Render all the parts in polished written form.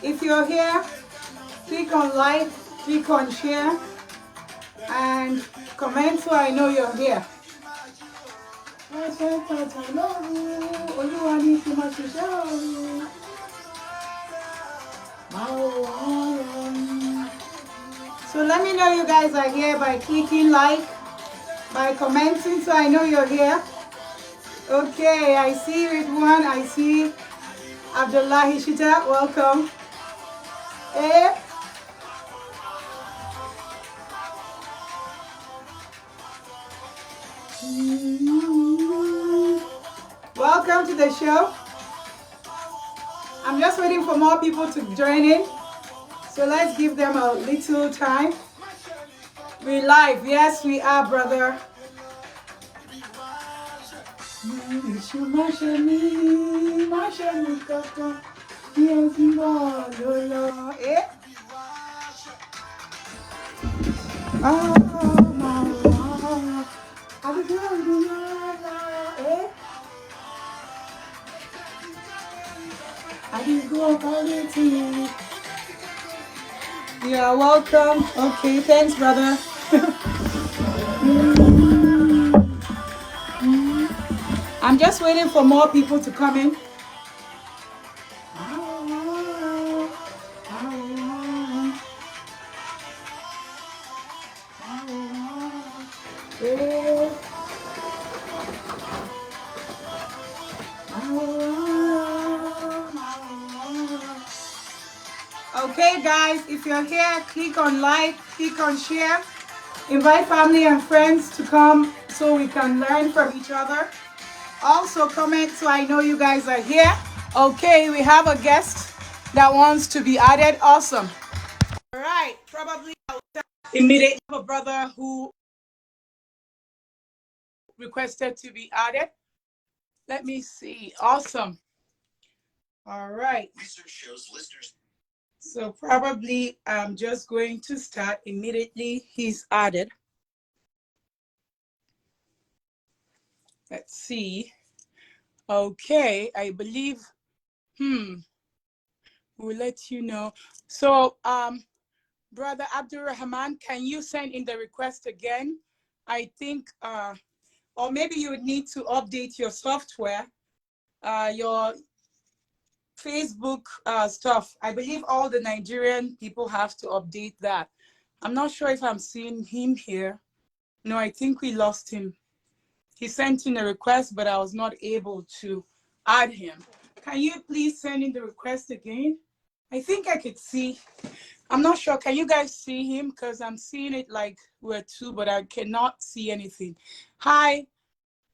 If you're here, click on like, click on share, and comment so I know you're here. So let me know you guys are here by clicking like, by commenting so I know you're here. Okay, I see Ridwan, I see Abdullahi Shita, welcome. Hey. Welcome to the show. I'm just waiting for more people to join in. So let's give them a little time. We're live. Yes, we are, brother. Yeah, welcome. Okay, thanks, brother. I'm just waiting for more people to come in. Okay, guys, if you're here, click on like, click on share, invite family and friends to come so we can learn from each other. Also comment so I know you guys are here. Okay, we have a guest that wants to be added. Awesome. All right, probably I'll immediately have a brother who requested to be added. Let me see. Awesome. All right. Research shows listeners. So probably I'm just going to start immediately. He's added. Let's see. Okay, I believe. We'll let you know. So, Brother Abdul Rahman, can you send in the request again? I think, or maybe you would need to update your software, your Facebook stuff. I believe all the Nigerian people have to update that. I'm not sure if I'm seeing him here. No, I think we lost him. He sent in a request, but I was not able to add him. Can you please send in the request again? I think I could see. I'm not sure. Can you guys see him? Because I'm seeing it like we're two, but I cannot see anything. Hi,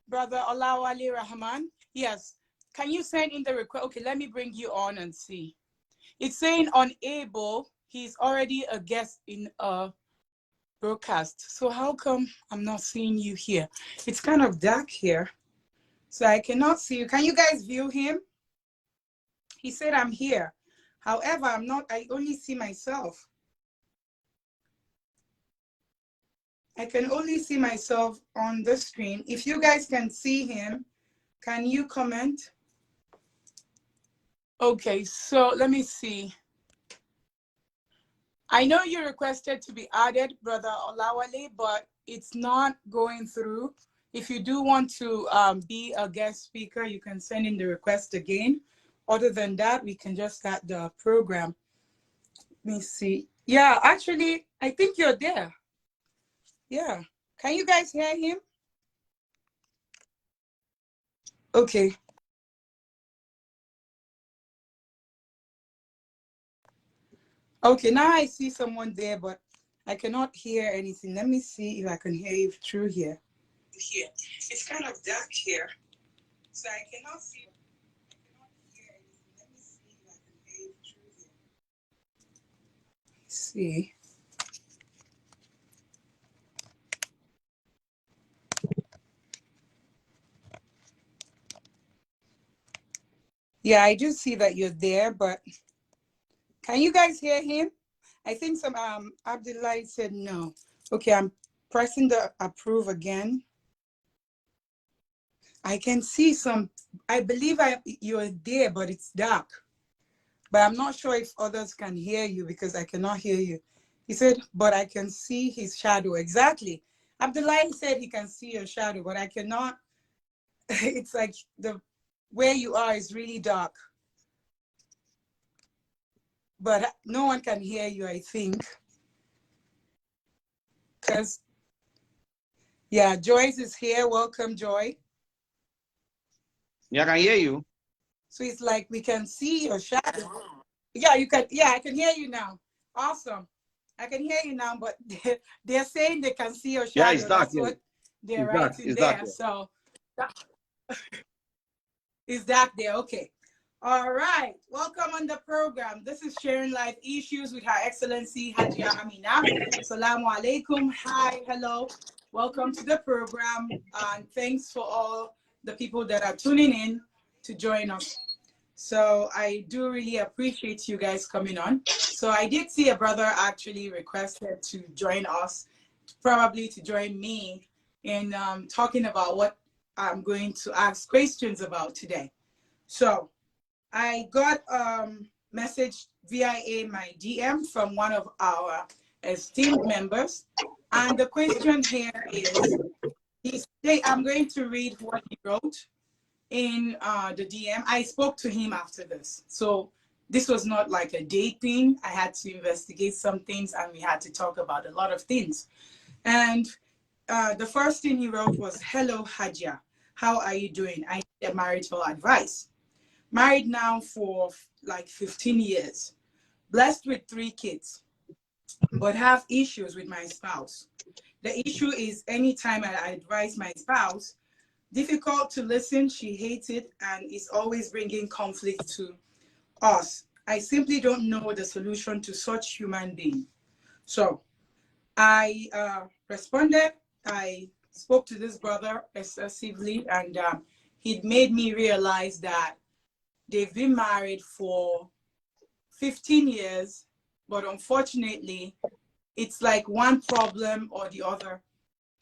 Brother Olawale Rahman. Yes. Can you send in the request? Okay, let me bring you on and see. It's saying unable. He's already a guest in a broadcast. So how come I'm not seeing you here? It's kind of dark here, so I cannot see you. Can you guys view him? He said I'm here. However, I'm not. I only see myself. I can only see myself on the screen. If you guys can see him, can you comment? Okay, so let me see. I know you requested to be added, Brother Olawale, but it's not going through. If you do want to be a guest speaker, you can send in the request again. Other than that, we can just start the program. Let me see. Yeah, actually, I think you're there. Yeah. Can you guys hear him? Okay. Okay, now I see someone there, but I cannot hear anything. Let me see if I can hear you through here. Here. It's kind of dark here, so I cannot see. I cannot hear anything. Let me see if I can hear you through here. Let's see. Yeah, I do see that you're there, but can you guys hear him? I think some Abdullah said no. Okay, I'm pressing the approve again. I can see some. I believe you're there, but it's dark. But I'm not sure if others can hear you because I cannot hear you. He said, but I can see his shadow. Exactly. Abdullah said he can see your shadow, but I cannot. It's like where you are is really dark. But no one can hear you, I think. Because, yeah, Joyce is here. Welcome, Joy. Yeah, I can hear you. So it's like we can see your shadow. Yeah, you can. Yeah, I can hear you now. Awesome. I can hear you now, but they're saying they can see your shadow. Yeah, it's dark. That's what they're it's dark. writing It's there. dark. So is that there? Okay. All right. Welcome on the program. This is Sharing Life Issues with Her Excellency Hajia Amina. Salamu alaikum. Hi. Hello. Welcome to the program. And thanks for all the people that are tuning in to join us. So I do really appreciate you guys coming on. So I did see a brother actually requested to join us, probably to join me in talking about what I'm going to ask questions about today. So I got a message via my DM from one of our esteemed members. And the question here is, I'm going to read what he wrote in the DM. I spoke to him after this. So this was not like a date thing. I had to investigate some things and we had to talk about a lot of things. And the first thing he wrote was, hello, Hajia. How are you doing? I need a marital advice. Married now for like 15 years. Blessed with 3 kids, but have issues with my spouse. The issue is anytime I advise my spouse, difficult to listen, she hates it, and is always bringing conflict to us. I simply don't know the solution to such human being. So I responded. I spoke to this brother excessively, and he'd made me realize that they've been married for 15 years, but unfortunately, it's like one problem or the other,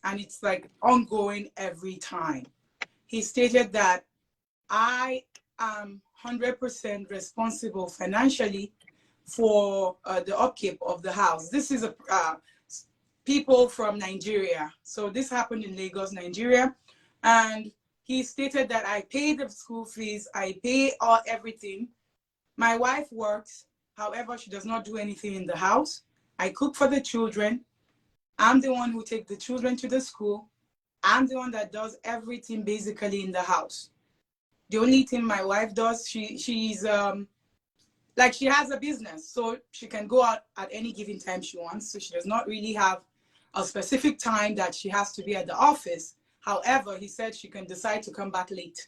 and it's like ongoing every time. He stated that I am 100% responsible financially for the upkeep of the house. This is people from Nigeria. So this happened in Lagos, Nigeria. And he stated that I pay the school fees, I pay everything. My wife works, however, she does not do anything in the house. I cook for the children. I'm the one who takes the children to the school. I'm the one that does everything basically in the house. The only thing my wife does, she's like she has a business, so she can go out at any given time she wants. So she does not really have a specific time that she has to be at the office. However, he said she can decide to come back late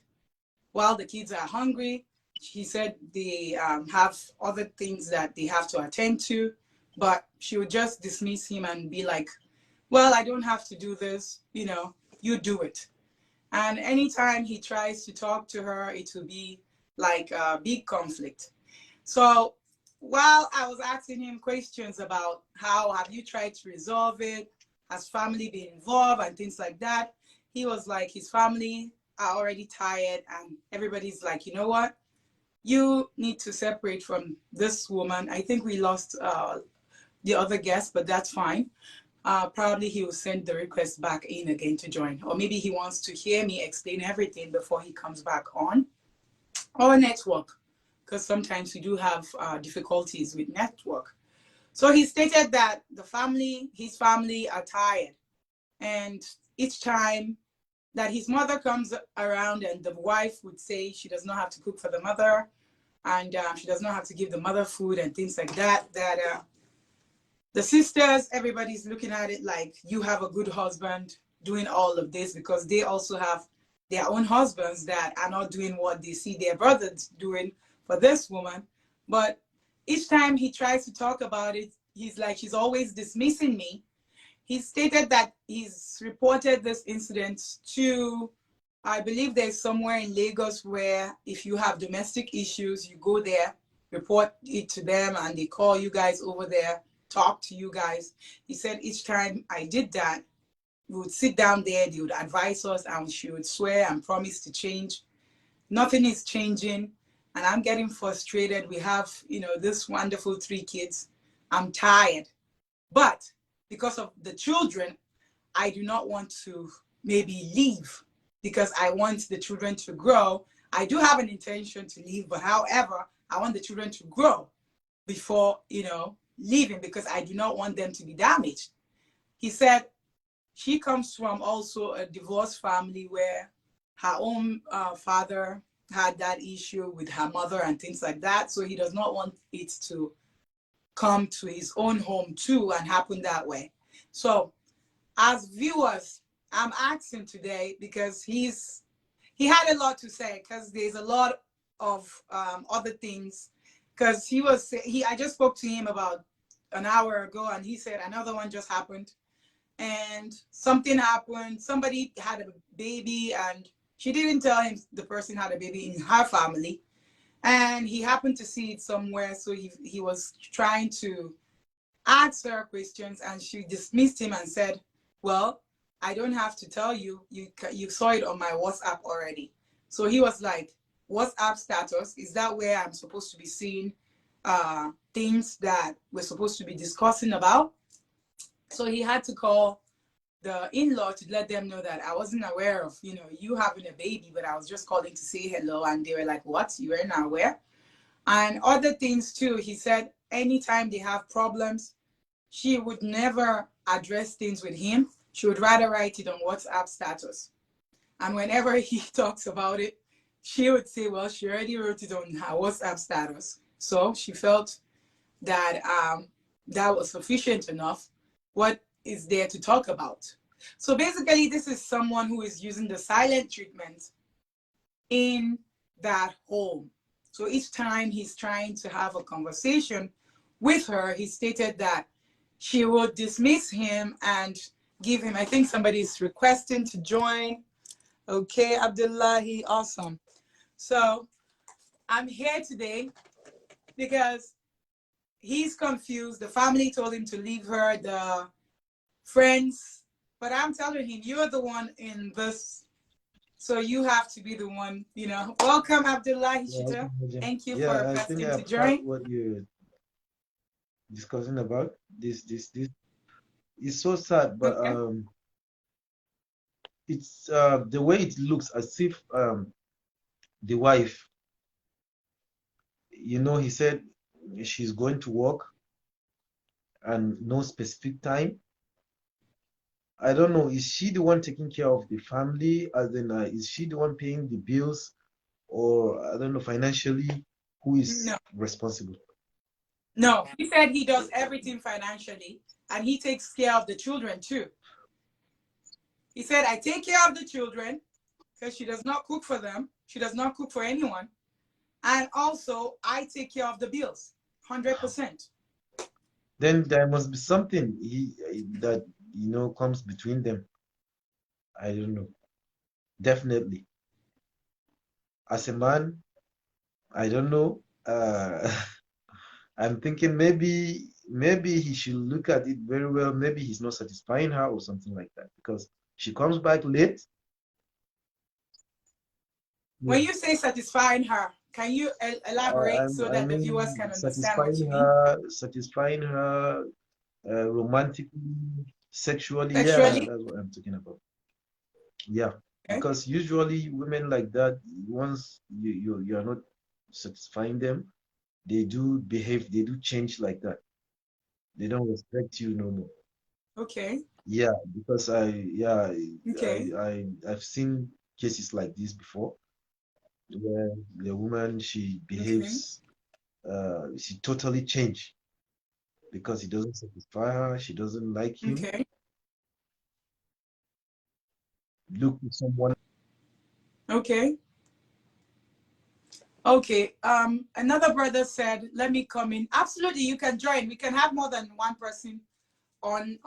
while the kids are hungry. He said they have other things that they have to attend to, but she would just dismiss him and be like, well, I don't have to do this, you know, you do it. And anytime he tries to talk to her, it will be like a big conflict. So while I was asking him questions about how have you tried to resolve it, has family been involved and things like that, he was like, his family are already tired and everybody's like, you know what? You need to separate from this woman. I think we lost the other guest, but that's fine. Probably he will send the request back in again to join, or maybe he wants to hear me explain everything before he comes back on, or network, because sometimes we do have difficulties with network. So he stated that his family are tired, and each time that his mother comes around and the wife would say she does not have to cook for the mother, and she does not have to give the mother food and things like that, the sisters, everybody's looking at it like you have a good husband doing all of this, because they also have their own husbands that are not doing what they see their brothers doing for this woman. But each time he tries to talk about it, he's like, she's always dismissing me. He stated that he's reported this incident to, I believe there's somewhere in Lagos where if you have domestic issues, you go there, report it to them, and they call you guys over there talk to you guys. He said each time I did that, we would sit down there, they would advise us, and she would swear and promise to change. Nothing is changing, and I'm getting frustrated. We have, this wonderful 3 kids. I'm tired. But because of the children, I do not want to maybe leave because I want the children to grow. I do have an intention to leave, but however, I want the children to grow before, leaving, because I do not want them to be damaged. He said she comes from also a divorced family where her own father had that issue with her mother and things like that. So he does not want it to come to his own home too and happen that way. So as viewers, I'm asking today because he had a lot to say, because there's a lot of other things. Because I just spoke to him about an hour ago, and he said another one just happened, and something happened. Somebody had a baby, and she didn't tell him the person had a baby in her family, and he happened to see it somewhere. So he was trying to ask her questions, and she dismissed him and said, well, I don't have to tell you, you saw it on my WhatsApp already. So he was like, WhatsApp status, is that where I'm supposed to be seeing things that we're supposed to be discussing about? So he had to call the in-law to let them know that I wasn't aware of, you having a baby, but I was just calling to say hello. And they were like, what? You were not aware? And other things too. He said anytime they have problems, she would never address things with him. She would rather write it on WhatsApp status. And whenever he talks about it, she would say, well, she already wrote it on her WhatsApp status. So she felt that that was sufficient enough. What is there to talk about? So basically, this is someone who is using the silent treatment in that home. So each time he's trying to have a conversation with her, he stated that she would dismiss him and give him, I think somebody's requesting to join. Okay, Abdullahi, awesome. So I'm here today because he's confused. The family told him to leave her, the friends, but I'm telling him, you're the one in this, so you have to be the one, Welcome, Abdullahi Shita. Thank you for I think requesting to I've heard join. what you're discussing about. This is so sad, but Okay. it's the way it looks as if the wife, he said she's going to work and no specific time. I don't know, is she the one taking care of the family? As in, is she the one paying the bills? Or I don't know, financially, who is No, responsible? no. He said he does everything financially and he takes care of the children too. He said, I take care of the children because she does not cook for them. She does not cook for anyone. And also, I take care of the bills, 100%. Then there must be something that comes between them. I don't know. Definitely. As a man, I don't know. I'm thinking maybe he should look at it very well. Maybe he's not satisfying her or something like that because she comes back late. Yeah. When you say satisfying her, can you elaborate so I that the viewers mean, can understand what you mean? satisfying her romantically, sexually. Yeah, Sexually? that's what I'm talking about. Yeah, Okay. because usually women like that, once you are not satisfying them, they do behave, they do change like that. They don't respect you no more. Okay. Yeah, because Okay. I've seen cases like this before where the woman she Okay. behaves she totally changed because he doesn't satisfy her, she doesn't like him. Okay. Look for someone. Okay. Okay. Another brother said, let me come in. Absolutely, you can join. We can have more than one person on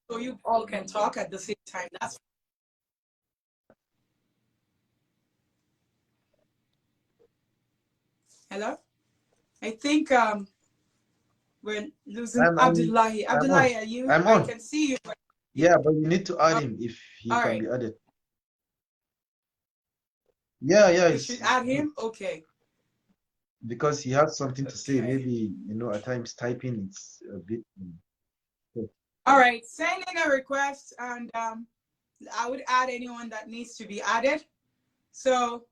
so you all can talk at the same time. That's hello. I think We're losing I'm Abdullahi. I'm on. Abdullahi, are you? I'm I on. can see you. Yeah, but you need to add Oh, him if he all can right. be added. Yeah, yeah, We should it's add good him. Okay. because he has something to say. Okay. Maybe, at times typing it's a bit. So, All right. Send in a request, and I would add anyone that needs to be added. So,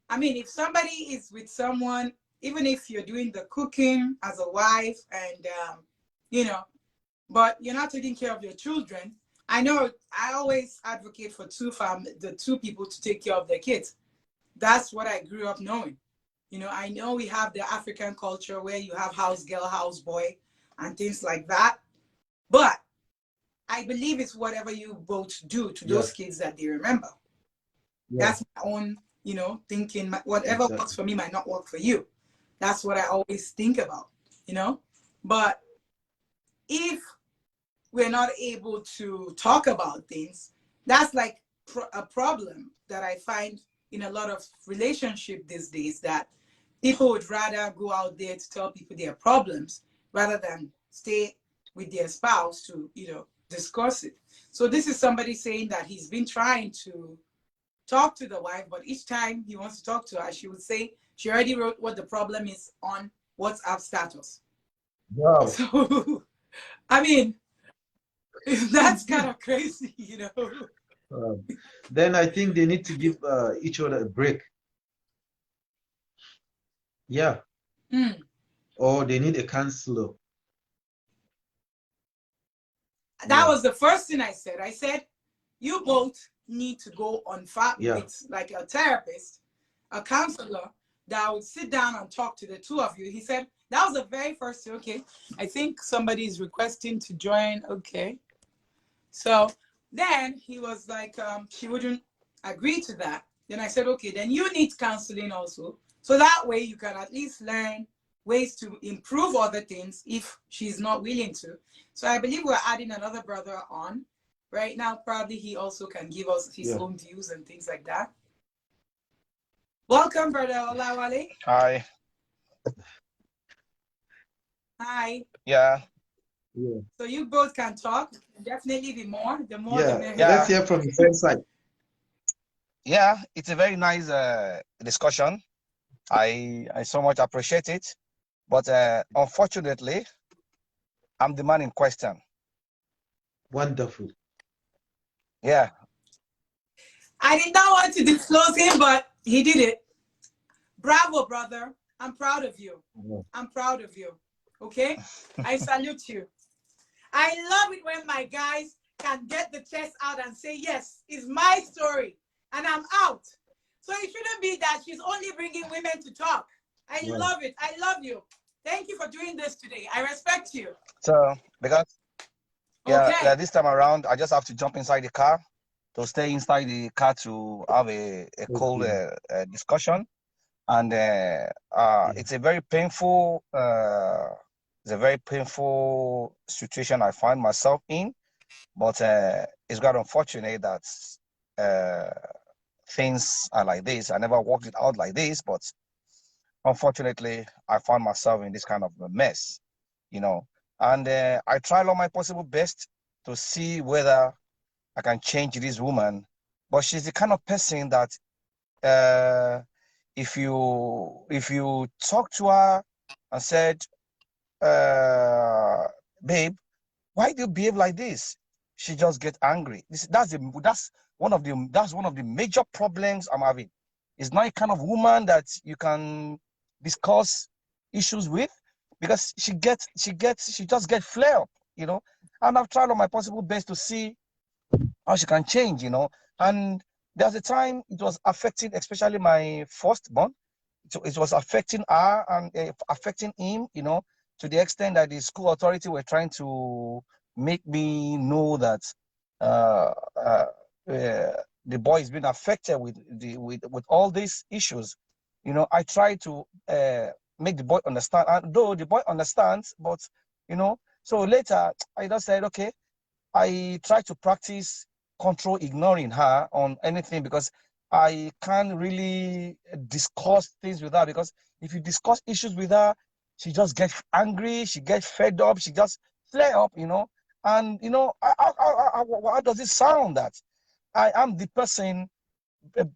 I mean, if somebody is with someone, even if you're doing the cooking as a wife, and you know, but you're not taking care of your children. I know I always advocate for the two people to take care of their kids. That's what I grew up knowing. I know we have the African culture where you have house girl, house boy, and things like that. But I believe it's whatever you both do to yeah, those kids that they remember. yeah, That's my own, thinking. Whatever works exactly. for me might not work for you. That's what I always think about, you know. But if we're not able to talk about things, that's like a problem that I find in a lot of relationship these days, that people would rather go out there to tell people their problems rather than stay with their spouse to discuss it. So this is somebody saying that he's been trying to talk to the wife, but each time he wants to talk to her, she would say she already wrote what the problem is on WhatsApp status. Wow. So I mean, that's kind of crazy. Then I think they need to give each other a break. Yeah. Mm. Or they need a counselor. That Yeah. was the first thing I said. I said, you both need to go on Yeah. with like a therapist, a counselor that would sit down and talk to the two of you. He said, that was the very first thing. Okay. I think somebody is requesting to join. Okay. So then he was like, she wouldn't agree to that. Then I said, okay, then you need counseling also. So that way you can at least learn ways to improve other things if she's not willing to. So I believe we're adding another brother on right now. Probably he also can give us his Yeah. own views and things like that. Welcome, brother Olawale. Hi. Hi. Yeah. Yeah. So you both can talk. Definitely the more the Yeah. merrier. Let's Yeah. hear from the same side. Yeah. It's a very nice discussion. I so much appreciate it. But unfortunately, I'm the man in question. Wonderful. Yeah. I did not want to disclose him, but he did it. Bravo, brother. I'm proud of you. Yeah. I'm proud of you. Okay? I salute you. I love it when my guys can get the chest out and say, yes, it's my story and I'm out. So it shouldn't be that she's only bringing women to talk. I Yeah. love it. I love you. Thank you for doing this today. I respect you. So because Okay. this time around, I just have to jump inside the car to stay inside the car to have a cold Okay. discussion. And Yeah. it's a very painful situation I find myself in. But it's quite unfortunate that uh, things are like this. I never worked it out like this, but unfortunately, I found myself in this kind of a mess, you know. And I tried all my possible best to see whether I can change this woman, but she's the kind of person that uh, if you talk to her and said, babe, why do you behave like this? She just get angry. That's one of the major problems I'm having. It's not a kind of woman that you can discuss issues with because she just get flare up, you know. And I've tried all my possible best to see how she can change, you know. And there's a time it was affecting, especially my firstborn. It was affecting her and affecting him, you know, to the extent that the school authority were trying to make me know that uh, uh, the boy is being affected with all these issues. You know, I try to make the boy understand, and though the boy understands, but you know, so later I just said, okay, I try to practice control ignoring her on anything because I can't really discuss things with her because if you discuss issues with her, she just gets angry, she gets fed up, she just flare up, you know. And you know, how does it sound that I am the person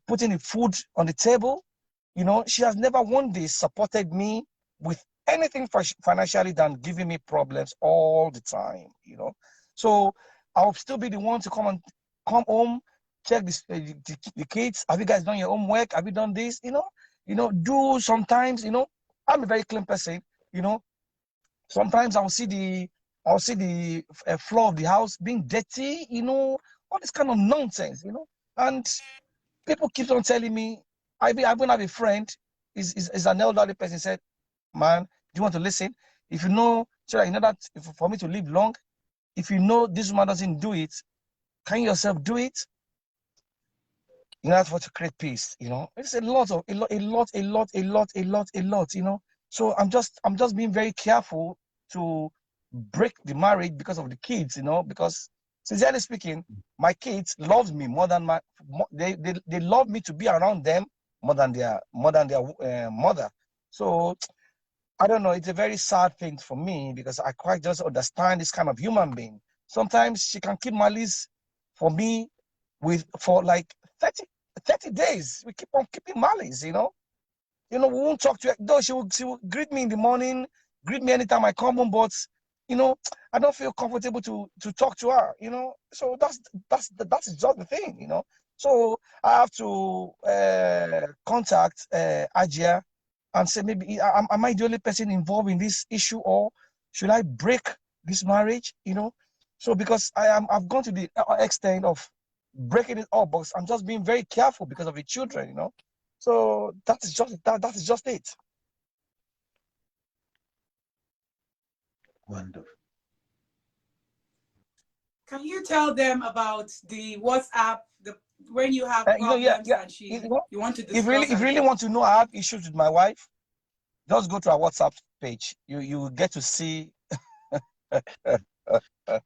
putting the food on the table? You know, she has never one day supported me with anything financially than giving me problems all the time, you know. So I'll still be the one to come home, check the kids. Have you guys done your homework? Have you done this? You know, do sometimes, you know, I'm a very clean person, you know. Sometimes I'll see the floor of the house being dirty, you know, all this kind of nonsense, you know. And people keep on telling me, I even have a friend, is an elderly person, said, man, do you want to listen? If you know, so you know that for me to live long, if you know this woman doesn't do it, can you yourself do it? You know, that's what to create peace, you know. It's a lot, you know. So I'm just being very careful to break the marriage because of the kids, you know, because sincerely speaking, my kids love me more than they love me to be around them more than their mother. So I don't know, it's a very sad thing for me because I quite just understand this kind of human being. Sometimes she can keep malice for me for like 30 days. We keep on keeping malice, you know. You know, we won't talk to her. Though she will greet me in the morning, greet me anytime I come home, but you know, I don't feel comfortable to talk to her, you know. So that's just the thing, you know. So I have to contact Ajia and say, maybe am I the only person involved in this issue, or should I break this marriage, you know? So because I've gone to the extent of breaking it up, but I'm just being very careful because of the children, you know. So that is just it. Wonderful. Can you tell them about the WhatsApp, when you have You know, yeah, problems yeah. and You you want to if discuss really want to know I have issues with my wife, just go to our WhatsApp page. You will get to see.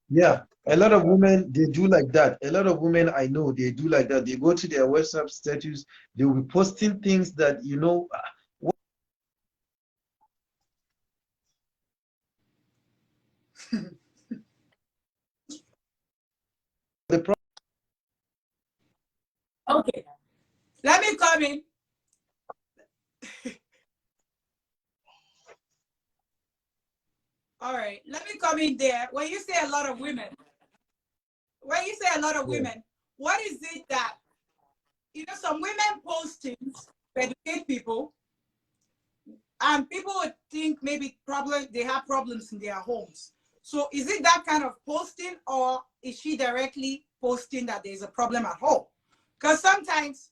Yeah, a lot of women, they do like that. A lot of women I know, they do like that. They go to their WhatsApp status, they will be posting things that, you know, the problem. Okay, let me come in. All right, let me come in there. When you say a lot of women, Yeah. what is it that, you know, some women post things to educate people, and people would think maybe they have problems in their homes. So is it that kind of posting, or is she directly posting that there's a problem at home? Because sometimes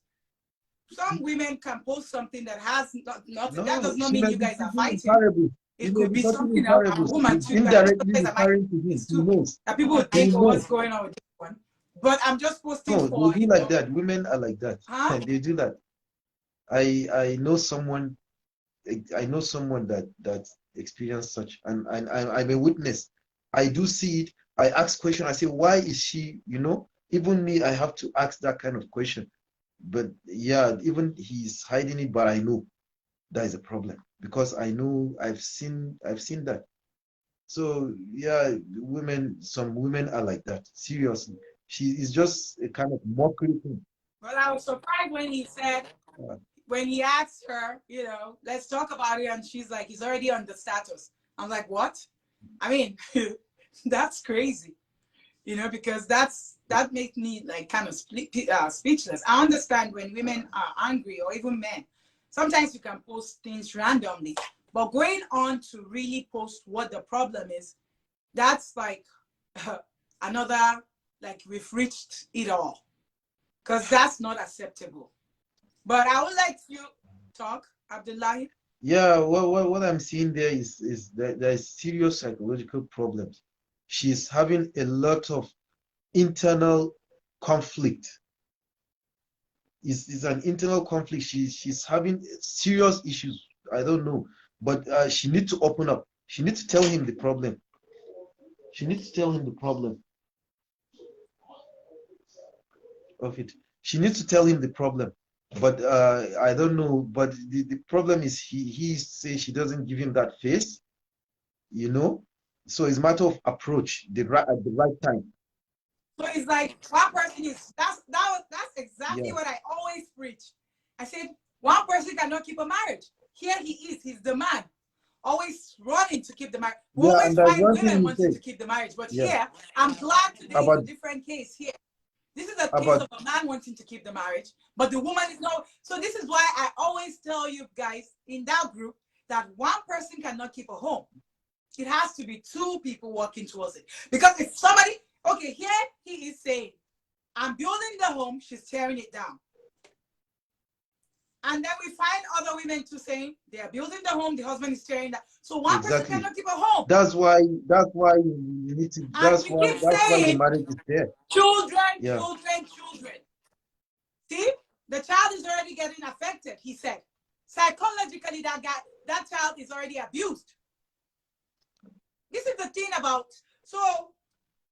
some women can post something that has nothing. That No, does not she mean may you be guys are speaking in fighting. parables. She It may could be be talking in something else. I'm a parables. woman She's too, and indirectly sometimes I might referring to this him. He too. knows. That people would He think, oh, what's knows. going on with this one? But I'm just posting No, they for, do like that. Women are like that. huh? They do that. I know someone. I know someone that experienced such, and I'm a witness. I do see it. I ask question. I say, why is she? You know, even me, I have to ask that kind of question. But yeah, even he's hiding it, but I know that is a problem because I know I've seen that. So yeah, some women are like that. Seriously, she is just a kind of mockery thing. Well, I was surprised when he said, Uh, when he asked her, you know, let's talk about it, and she's like, he's already on the status. I'm like, what? I mean, that's crazy, you know, because that makes me like kind of speechless. I understand when women are angry, or even men. Sometimes you can post things randomly, but going on to really post what the problem is, that's like another, like we've reached it all, because that's not acceptable. But I would like you talk, Abdullahi. yeah, what I'm seeing there is that there is serious psychological problems. She's having a lot of internal conflict. It's an internal conflict. She's having serious issues. I don't know, but she needs to open up. She needs to tell him the problem. She needs to tell him the problem of it. She needs to tell him the problem. But I don't know. But the problem is he says she doesn't give him that face, you know. So it's a matter of approach at the right time. So it's like one person is that's exactly Yeah. what I always preach. I said one person cannot keep a marriage. Here he is, he's the man, always running to keep the marriage. We Yeah, and always there's find one thing women you wanting say. to keep the marriage, but Yeah. here I'm glad today is a About different case. Here, this is a case about of a man wanting to keep the marriage, but the woman is no. So this is why I always tell you guys in that group that one person cannot keep a home. It has to be two people working towards it. Because if somebody, okay, here he is saying, I'm building the home, she's tearing it down. And then we find other women too saying they are building the home, the husband is tearing that. So one person exactly. cannot keep a home. That's why you need to. And we keep That's why the saying marriage is there. children, Yeah. children, children. See, the child is already getting affected, he said. Psychologically, that child is already abused. This is the thing about, so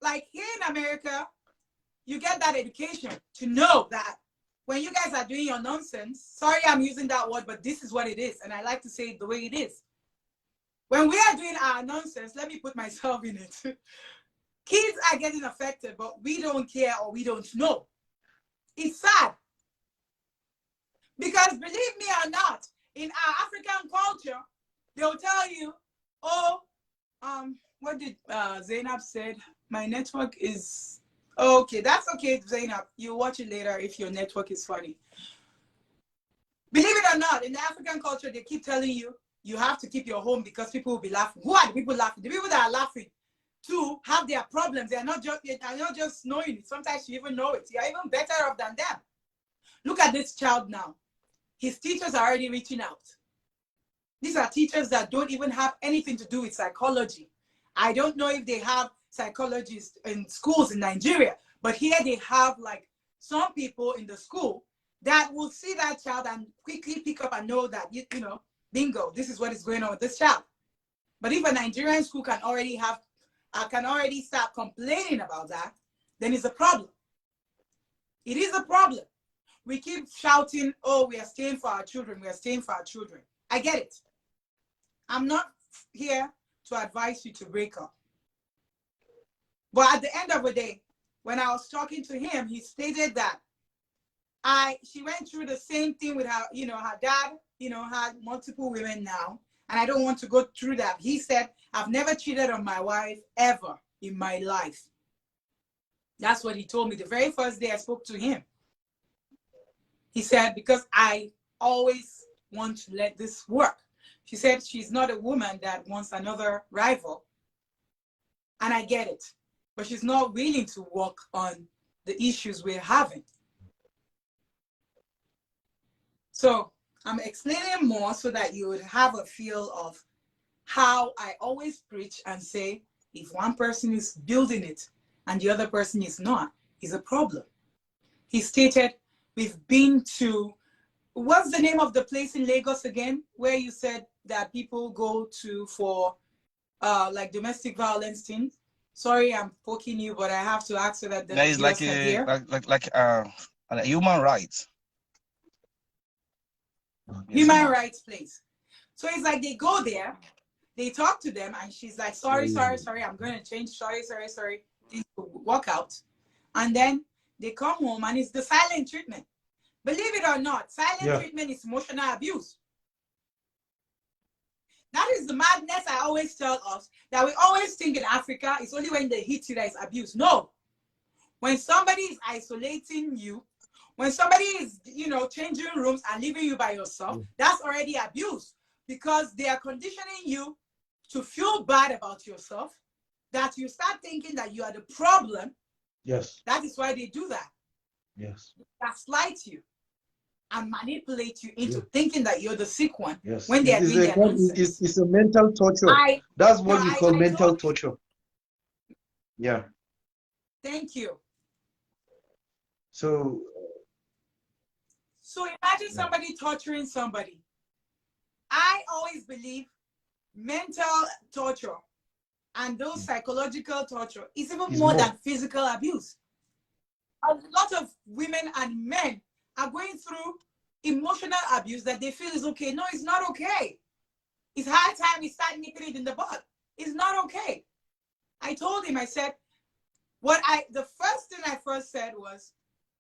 like here in America, you get that education to know that when you guys are doing your nonsense, sorry I'm using that word, but this is what it is. And I like to say it the way it is. When we are doing our nonsense, let me put myself in it. Kids are getting affected, but we don't care or we don't know. It's sad. Because believe me or not, in our African culture, they'll tell you, oh, what did Zainab said? My network is okay. That's okay, Zainab. You'll watch it later if your network is funny. Believe it or not, in the African culture, they keep telling you you have to keep your home because people will be laughing. Who are the people laughing? The people that are laughing to have their problems. They are not just knowing it. Sometimes you even know it. You're even better off than them. Look at this child now. His teachers are already reaching out. These are teachers that don't even have anything to do with psychology. I don't know if they have psychologists in schools in Nigeria, but here they have like some people in the school that will see that child and quickly pick up and know that, you know, bingo, this is what is going on with this child. But if a Nigerian school can already start complaining about that, then it's a problem. It is a problem. We keep shouting, oh, we are staying for our children. We are staying for our children. I get it. I'm not here to advise you to break up. But at the end of the day, when I was talking to him, he stated that she went through the same thing with her, her dad, had multiple women now. And I don't want to go through that. He said, I've never cheated on my wife ever in my life. That's what he told me the very first day I spoke to him. He said, because I always want to let this work. She said she's not a woman that wants another rival. And I get it. But she's not willing to work on the issues we're having. So I'm explaining more so that you would have a feel of how I always preach and say, if one person is building it and the other person is not, is a problem. He stated, we've been to, what's the name of the place in Lagos again, where you said that people go to for like domestic violence things? Sorry, I'm poking you, but I have to ask so that the There is viewers can hear. A human rights. Human rights place. So it's like they go there, they talk to them, and she's like, sorry, I'm going to change, sorry. Things will work out. And then they come home, and it's the silent treatment. Believe it or not, silent treatment is emotional abuse. That is the madness I always tell us, that we always think in Africa, it's only when they hit you that it's abuse. No. When somebody is isolating you, when somebody is, changing rooms and leaving you by yourself, that's already abuse, because they are conditioning you to feel bad about yourself, that you start thinking that you are the problem. Yes. That is why they do that. Yes. Gaslight you and manipulate you into thinking that you're the sick one. Yes. When they are doing their nonsense. It's a mental torture. That's what we call mental torture. Yeah. Thank you. So imagine somebody torturing somebody. I always believe mental torture and those psychological torture is even more than physical abuse. A lot of women and men are going through emotional abuse that they feel is okay. No, it's not okay. It's high time we start nipping it in the bud. It's not okay. I told him, I said, the first thing I first said was,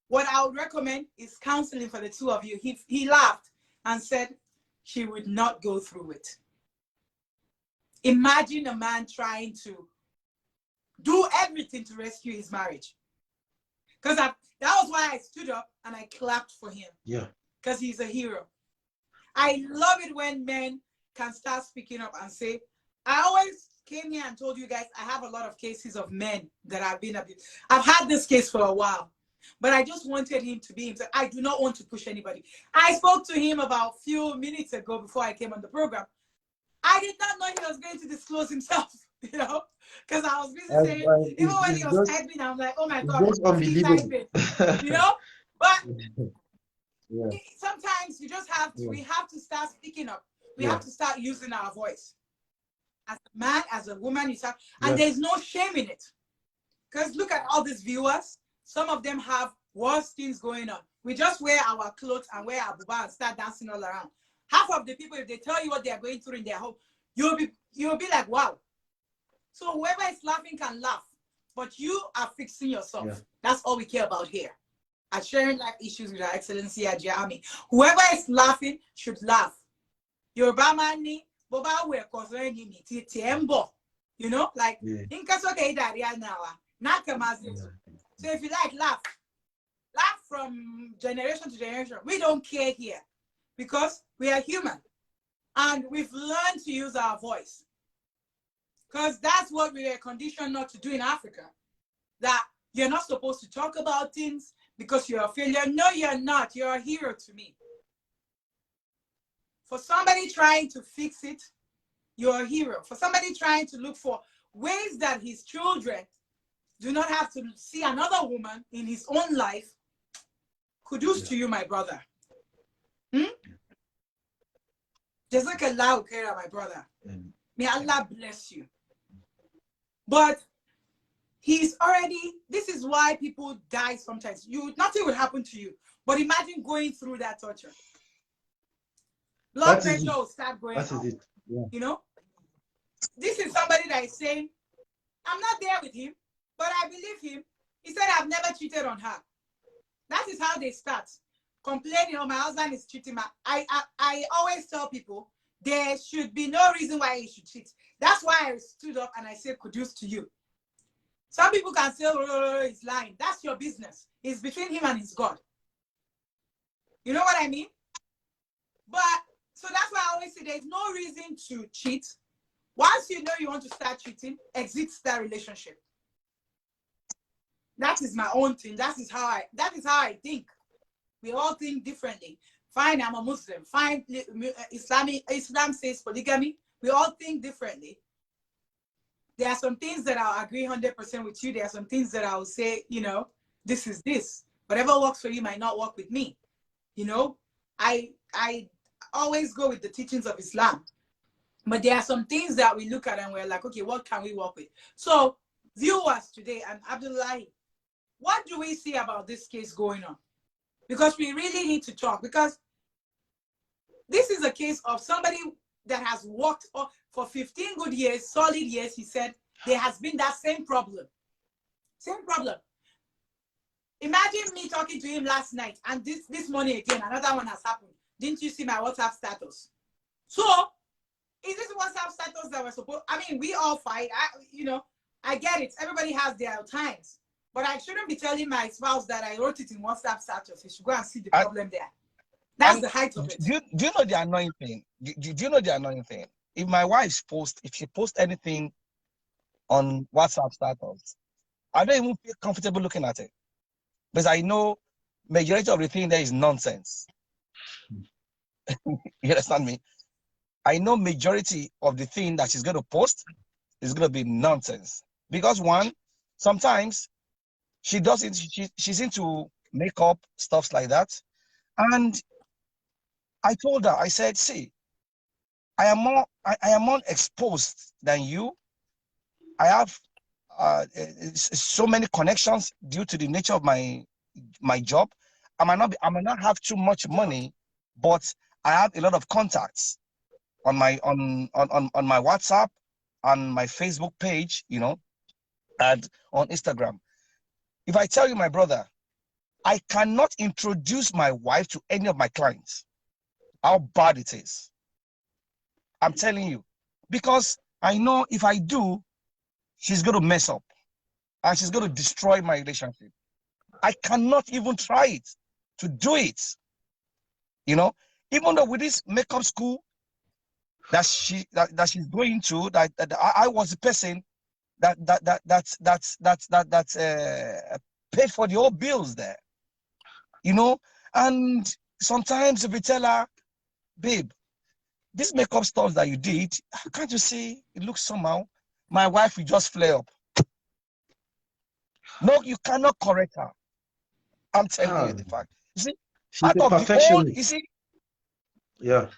what I would recommend is counseling for the two of you. He laughed and said she would not go through it. Imagine a man trying to do everything to rescue his marriage. Because that was why I stood up and I clapped for him. Yeah. Because he's a hero. I love it when men can start speaking up and say, I always came here and told you guys I have a lot of cases of men that have been abused. I've had this case for a while, but I just wanted him to be himself. I do not want to push anybody. I spoke to him about a few minutes ago before I came on the program. I did not know he was going to disclose himself, you know, because I was busy saying, even when he was typing, I'm like, oh my God, he's typing, you know? But yeah. Sometimes you just have to, we have to start speaking up. We have to start using our voice. As a man, as a woman, you start, and there's no shame in it. Because look at all these viewers. Some of them have worse things going on. We just wear our clothes and wear our buba and start dancing all around. Half of the people, if they tell you what they are going through in their home, you'll be like, wow. So whoever is laughing can laugh, but you are fixing yourself. Yeah. That's all we care about here. At Sharing Life Issues with Her Excellency Ajia Ami. Whoever is laughing should laugh. Yoruba mani, boba we kozeni ni tiembo. You know, like in kaso ke idaria nawa. So if you like, laugh. Laugh from generation to generation. We don't care here because we are human. And we've learned to use our voice. Because that's what we were conditioned not to do in Africa. That you're not supposed to talk about things because you're a failure. No, you're not. You're a hero to me. For somebody trying to fix it, you're a hero. For somebody trying to look for ways that his children do not have to see another woman in his own life, kudos to you, my brother. Jazakallah khaira, my brother. May Allah bless you. But he's already, this is why people die sometimes. Nothing will happen to you. But imagine going through that torture. Blood pressure will start going up. Yeah. You know? This is somebody that is saying, I'm not there with him, but I believe him. He said, I've never cheated on her. That is how they start. Complaining, oh, my husband is cheating. I always tell people, there should be no reason why he should cheat. That's why I stood up and I said, kudos to you. Some people can say, oh, he's lying. That's your business. It's between him and his God. You know what I mean? But, so that's why I always say there's no reason to cheat. Once you know you want to start cheating, exit that relationship. That is my own thing. That is how I think. We all think differently. Fine, I'm a Muslim. Fine, Islam says polygamy. We all think differently. There are some things that I'll agree 100% with you. There are some things that I'll say, you know, this is this. Whatever works for you might not work with me. You know, I always go with the teachings of Islam. But there are some things that we look at and we're like, okay, what can we work with? So, viewers today, and Abdullahi, what do we see about this case going on? Because we really need to talk. Because this is a case of somebody that has worked for 15 good years, solid years. He said there has been that same problem. Same problem. Imagine me talking to him last night and this morning again, another one has happened. Didn't you see my WhatsApp status? So, is this WhatsApp status that we're supposed, I mean, we all fight. I get it. Everybody has their times. But I shouldn't be telling my spouse that I wrote it in WhatsApp status. He should go and see the problem there. That's the height of it. Do you know the annoying thing? Do you know the annoying thing? If my wife's if she posts anything on WhatsApp status, I don't even feel comfortable looking at it. Because I know majority of the thing there is nonsense. You understand me? I know majority of the thing that she's going to post is going to be nonsense. Because one, sometimes she doesn't, she's into makeup, stuff like that. And I told her, I said, see, I am more exposed than you. I have so many connections due to the nature of my job. I might not have too much money but I have a lot of contacts on my on my WhatsApp, on my Facebook page, you know, and on Instagram. If I tell you, my brother, I cannot introduce my wife to any of my clients, how bad it is. I'm telling you, because I know if I do, she's going to mess up and she's going to destroy my relationship. I cannot even try it to do it. You know, even though with this makeup school that she's going to, that I was the person that paid for the whole bills there. You know, and sometimes if we tell her, babe, this makeup stuff that you did, can't you see it looks somehow? My wife will just flare up. No, you cannot correct her. I'm telling you the fact. You see, She's out a of the whole, perfectionist. you see, Yeah.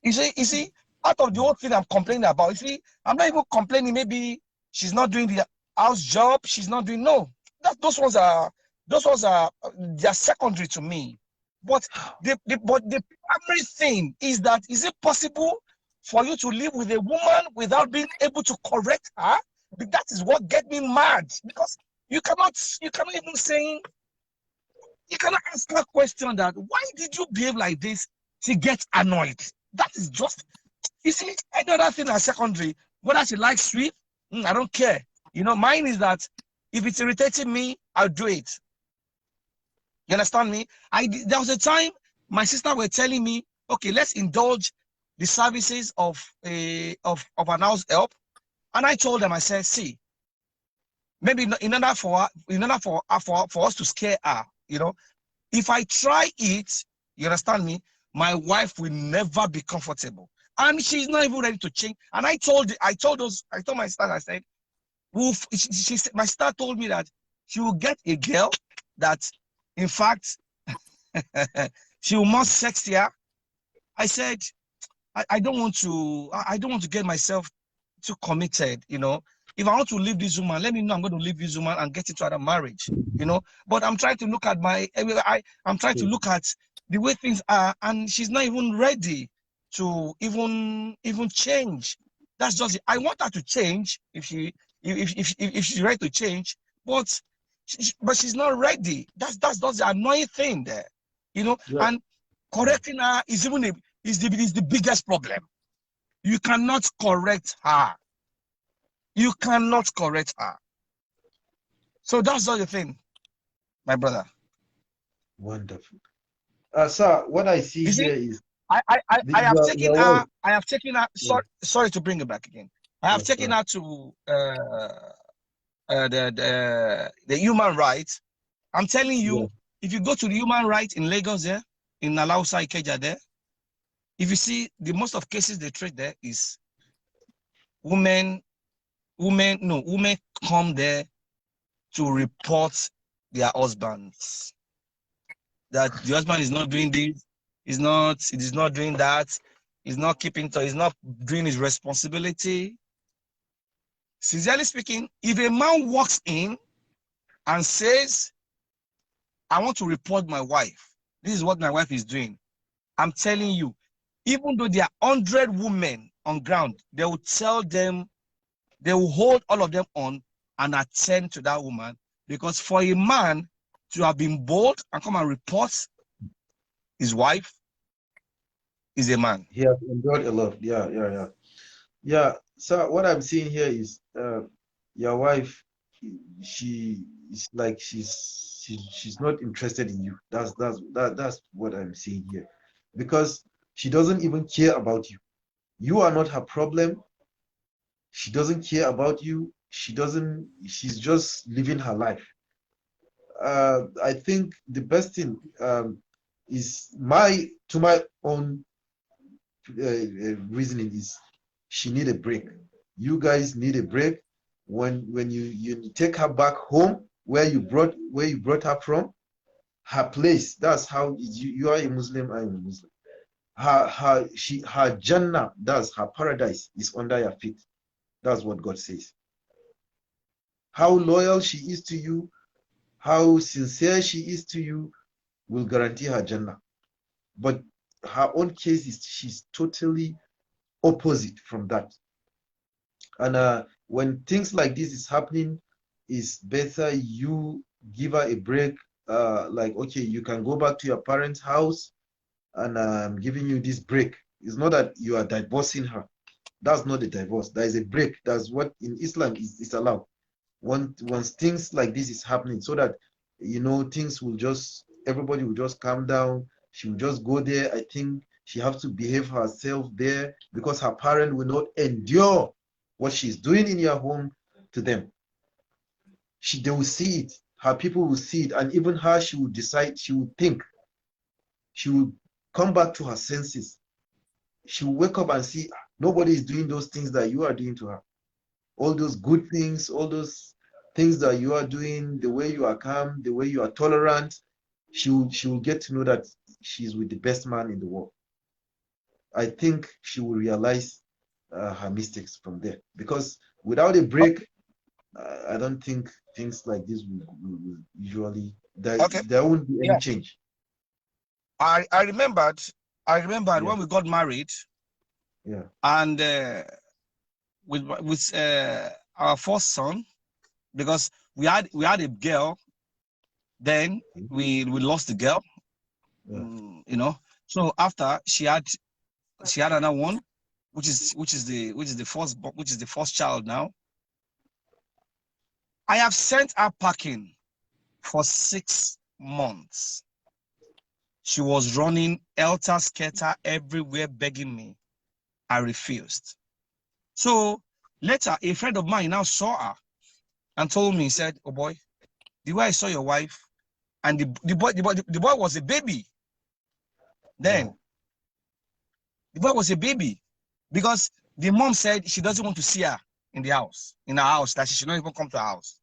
you see, out of the whole thing I'm complaining about, you see, I'm not even complaining. Maybe she's not doing the house job. She's not doing those ones are they're secondary to me. But the primary thing is that is it possible for you to live with a woman without being able to correct her? That is what gets me mad, because you cannot even say, you cannot ask her question that why did you behave like this? She gets annoyed. That is just, you see, any other thing as secondary, whether she likes sweet, I don't care. You know, mine is that if it's irritating me, I'll do it. You understand me? There was a time my sister were telling me, okay, let's indulge the services of an house help. And I told them, I said, see, maybe in order for us to scare her, you know, if I try it, you understand me, my wife will never be comfortable. And she's not even ready to change. And I told my sister, I said, my sister told me that she will get a girl that, in fact, she will more sexier. I said, I don't want to get myself too committed, you know. If I want to leave this woman, let me know I'm going to leave this woman and get into another marriage, you know. But I'm trying to look at I'm trying to look at the way things are, and she's not even ready to even change. That's just it. I want her to change if she's ready to change, but she's not ready. That's the annoying thing there, you know. Yeah. And correcting her is the biggest problem. You cannot correct her. You cannot correct her. So that's not the thing, my brother. Wonderful. Sir, what I see You see, here is I have taken your her. wife. I have taken her. Sorry to bring it back again. I have Yes, taken sir. her to the human rights. I'm telling you, Yeah. if you go to the human rights in Lagos there, in Alausa Ikeja there, if you see the most of cases they treat there is women come there to report their husbands. That the husband is not doing this, it is not doing that, he's not doing his responsibility. Sincerely speaking, if a man walks in and says, I want to report my wife, this is what my wife is doing, I'm telling you, even though there are 100 women on ground, they will tell them, they will hold all of them on and attend to that woman, because for a man to have been bold and come and report his wife is a man. He has endured a lot. Yeah. So what I'm seeing here is your wife, she is like she's not interested in you. That's what I'm seeing here. Because she doesn't even care about you. You are not her problem. She doesn't care about you. She's just living her life. I think the best thing is to my own reasoning is she need a break. You guys need a break. When you take her back home where you brought her from, her place. That's how you are a Muslim. I'm a Muslim. Her Jannah, that's her paradise, is under your feet. That's what God says. How loyal she is to you, how sincere she is to you, will guarantee her Jannah. But her own case is she's totally opposite from that. And when things like this is happening, it's better you give her a break. Like, okay, you can go back to your parents' house, and I'm giving you this break. It's not that you are divorcing her. That's not a divorce. There is a break. That's what in Islam is allowed. Once things like this is happening, so that things will just, everybody will just calm down. She will just go there. I think she has to behave herself there, because her parent will not endure what she's doing in your home to them. They will see it. Her people will see it, and even her, she will decide. She will think. She will come back to her senses. She will wake up and see nobody is doing those things that you are doing to her. All those good things, all those things that you are doing, the way you are calm, the way you are tolerant, she will get to know that she's with the best man in the world. I think she will realize her mistakes from there, because without a break, I don't think things like this will usually, there won't be any change. I remembered when we got married. Yeah. And with our first son, because we had a girl, then we lost the girl. Yeah. So after she had another one, which is the first child now. I have sent her packing for 6 months. She was running helter-skelter everywhere begging me. I refused. So later, a friend of mine now saw her and told me, he said, "Oh boy, the way I saw your wife," and the boy was a baby. Then the boy was a baby, because the mom said she doesn't want to see her in her house, that she should not even come to her house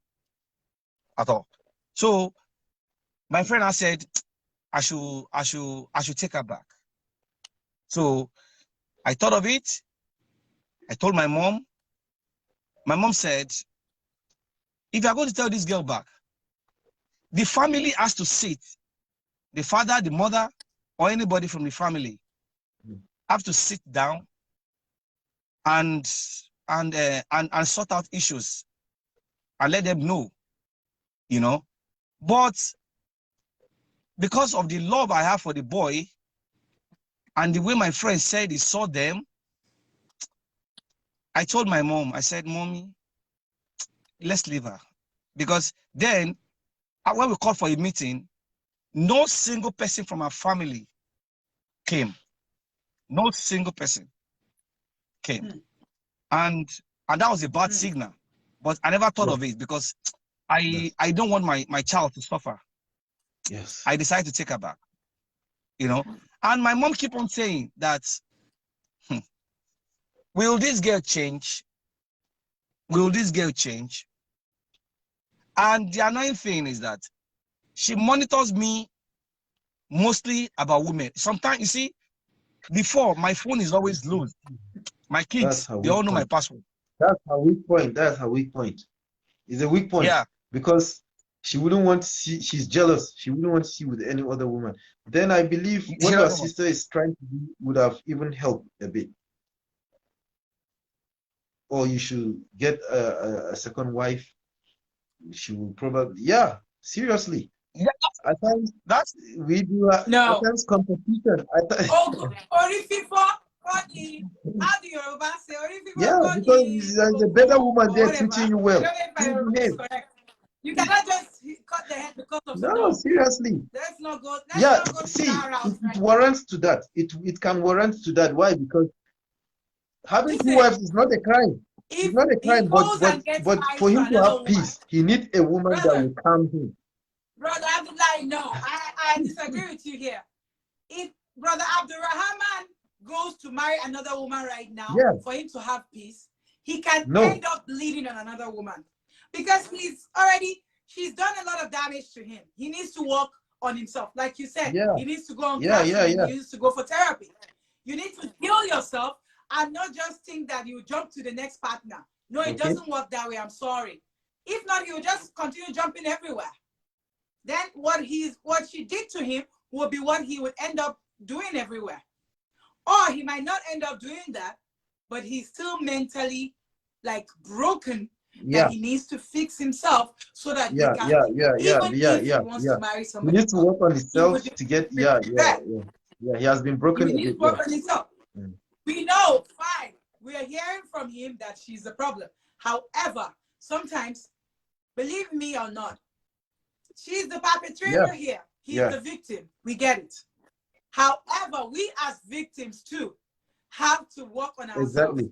at all. So my friend, I said, I should take her back. So I thought of it. I told my mom. My mom said, if you are going to tell this girl back, the family has to sit. The father, the mother, or anybody from the family have to sit down and sort out issues and let them know, But because of the love I have for the boy and the way my friend said he saw them, I told my mom, I said, "Mommy, let's leave her." Because then, when we called for a meeting, no single person from our family came. No single person came. And that was a bad signal. But I never thought of it, because I don't want my child to suffer. Yes. I decided to take her back. And my mom kept on saying that, will this girl change? Will this girl change? And the annoying thing is that she monitors me mostly about women. Sometimes, you see, before, my phone is always loose. My kids, they all know my password. That's her weak point. That's her weak point. It's a weak point. Yeah. Because she wouldn't want to see, she's jealous. She wouldn't want to see with any other woman. Then I believe what your sister is trying to do would have even helped a bit. Or you should get a second wife. She will probably, seriously. Yeah, at times we do at times competition. How do Yoruba say? Yeah, because there's a better woman there treating you well. You cannot just cut the head because of no, seriously. Let's not go. See, it warrants to that. It can warrant to that. Why? Because having two wives is not a crime. It's not a crime, but for him to have peace, he needs a woman that will calm him. Brother Abdullah, no, I disagree with you here. If Brother Abdurrahman goes to marry another woman right now, for him to have peace, he can end up leading on another woman. Because she's done a lot of damage to him. He needs to work on himself. Like you said, he needs to go on counseling, he needs to go for therapy. You need to heal yourself and not just think that you jump to the next partner. No, it doesn't work that way. I'm sorry. If not, he will just continue jumping everywhere. Then what she did to him will be what he would end up doing everywhere. Or he might not end up doing that, but he's still mentally like broken, that he needs to fix himself so that he can, even if he wants to marry He somebody needs to else, work on he would himself to get, be prepared. he has been broken He a needs bit. to work on himself. Mm. We know, fine. We are hearing from him that she's the problem. However, sometimes, believe me or not, she's the perpetrator here. He's the victim. We get it. However, we as victims too have to work on ourselves. Exactly.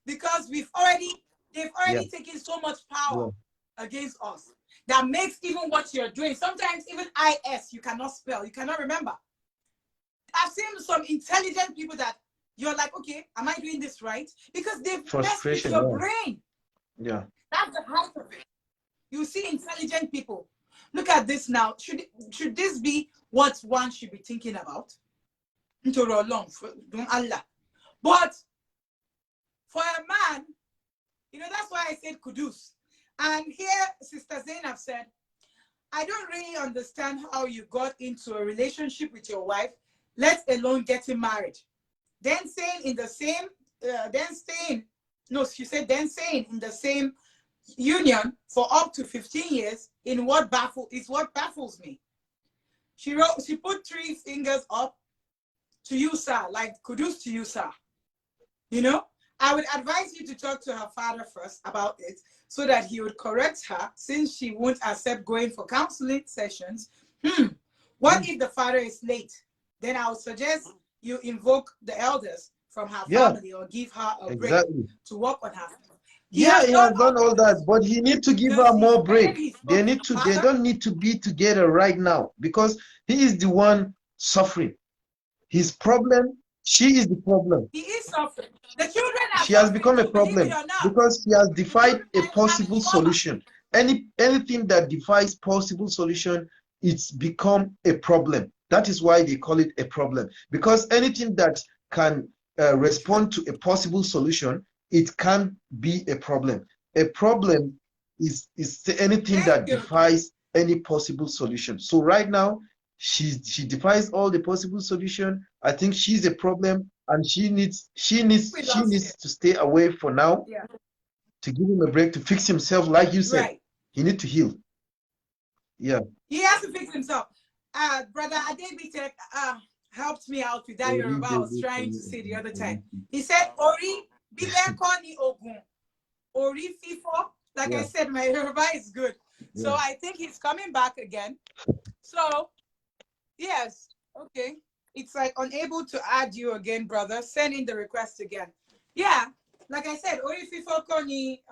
Because they've already taken so much power against us that makes even what you're doing, sometimes even IS, you cannot spell, you cannot remember. I've seen some intelligent people that you're like, okay, am I doing this right? Because they've messed with your brain. Yeah. That's the height of it. You see intelligent people. Look at this now. Should this be what one should be thinking about? But for a man, that's why I said kudus. And here, Sister Zainab said, I don't really understand how you got into a relationship with your wife, let alone getting married. Then saying in the same union for up to 15 years is what baffles me. She put 3 fingers up to you, sir, like kudus to you, sir. I would advise you to talk to her father first about it so that he would correct her, since she won't accept going for counseling sessions. What if the father is late? Then I would suggest you invoke the elders from her family or give her a break to work on her. He has done all that, but he needs to give her more break. They don't need to be together right now, because he is the one suffering. His problem, she is the problem. He is suffering. The children are She has become a problem because she has defied a possible solution. Anything that defies possible solution, it's become a problem. That is why they call it a problem. Because anything that can respond to a possible solution, it can be a problem. A problem is anything that defies any possible solution. So right now, she defies all the possible solution. I think she's a problem, and she needs to stay away for now, to give him a break, to fix himself, like you said. He needs to heal. Yeah. He has to fix himself. Brother Adebitek helped me out with that Yoruba I was trying to say the other time. He said, Ori Bibekoni Ogun. Ori Fifo. Like I said, my Yoruba is good. So I think he's coming back again. So, yes. Okay. It's like unable to add you again, brother. Send in the request again. Yeah. Like I said, Ori Fifo Koni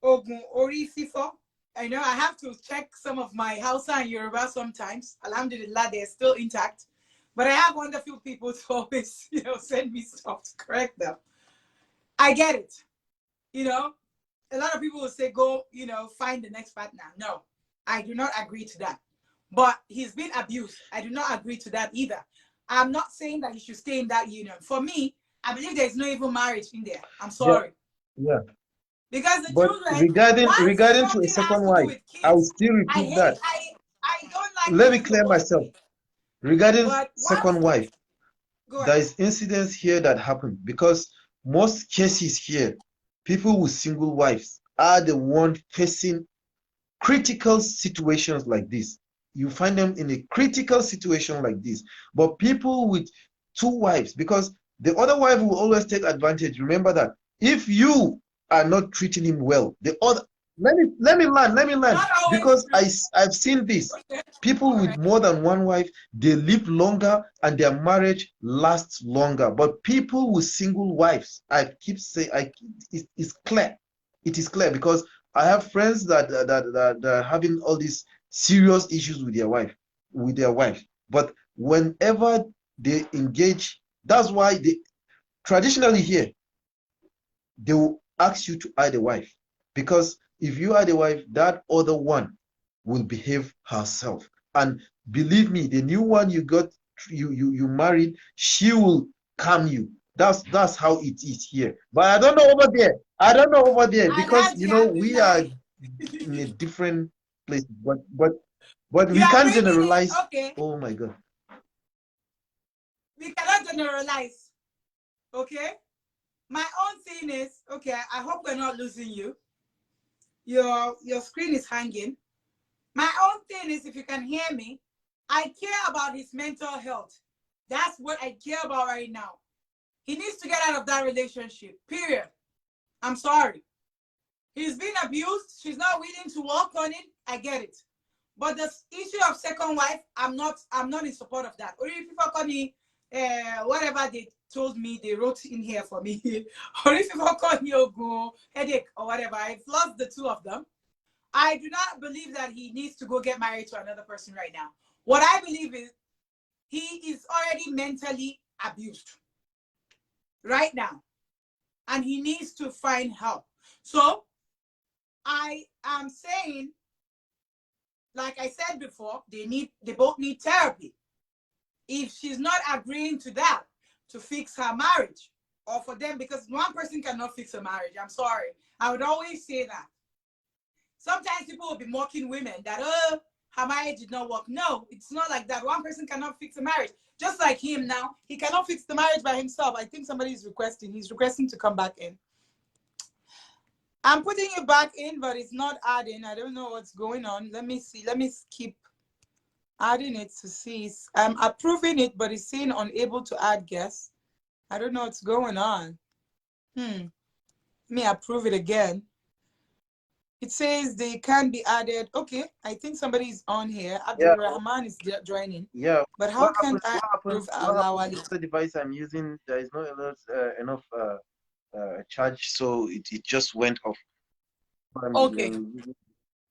Ogun. Ori Fifo. I know I have to check some of my Hausa and Yoruba sometimes. Alhamdulillah, they're still intact. But I have wonderful people to always, send me stuff to correct them. I get it. A lot of people will say, go, find the next partner. No, I do not agree to that. But he's been abused. I do not agree to that either. I'm not saying that he should stay in that union. For me, I believe there's no even marriage in there. I'm sorry. Yeah. Because the children, regarding to a second wife, I will still repeat that. I don't like. Let me clear myself. Regarding second wife, there is incidents here that happen, because most cases here, people with single wives are the one facing critical situations like this. You find them in a critical situation like this. But people with 2 wives, because the other wife will always take advantage. Remember that. If you are not treating him well, the other, let me learn, because I've seen this. People with more than 1 wife, they live longer and their marriage lasts longer. But people with single wives, I keep saying, it's clear. It is clear, because I have friends that are having all these serious issues with their wife. But whenever they engage, that's why they traditionally here, they will ask you to add a wife, because if you are the wife, that other one will behave herself. And believe me, the new one you married, she will calm you. That's how it is here. But I don't know over there. Because we are in a different place. But we can't generalize. Okay. Oh my God. we cannot generalize. Okay? My own thing is, okay, I hope we're not losing you. Your screen is hanging. My own thing is, if you can hear me, I care about his mental health. That's what I care about right now. He needs to get out of that relationship, period. I'm sorry. He's been abused. She's not willing to work on it. I get it. But the issue of second wife, I'm not in support of that. Or if people call me, whatever they told me, they wrote in here for me. Or if people call me Ogo, headache, or whatever, I've lost the two of them. I do not believe that he needs to go get married to another person right now. What I believe is he is already mentally abused right now. And he needs to find help. So I am saying, like I said before, they both need therapy. If she's not agreeing to that, to fix her marriage, or for them, because one person cannot fix a marriage. I'm sorry. I would always say that. Sometimes people will be mocking women that, oh, her marriage did not work. No, it's not like that. One person cannot fix a marriage. Just like him now, he cannot fix the marriage by himself. I think somebody is requesting. He's requesting to come back in. I'm putting you back in, but it's not adding. I don't know what's going on. Let me see. Let me keep adding it to see. I'm approving it, but it's saying unable to add guests. I don't know what's going on. Let me approve it again. It says they can be added. Okay, I think somebody is on here. Abdul Rahman is joining. Yeah. But how can I approve the device I'm using? There is not enough charge, so it just went off. Okay.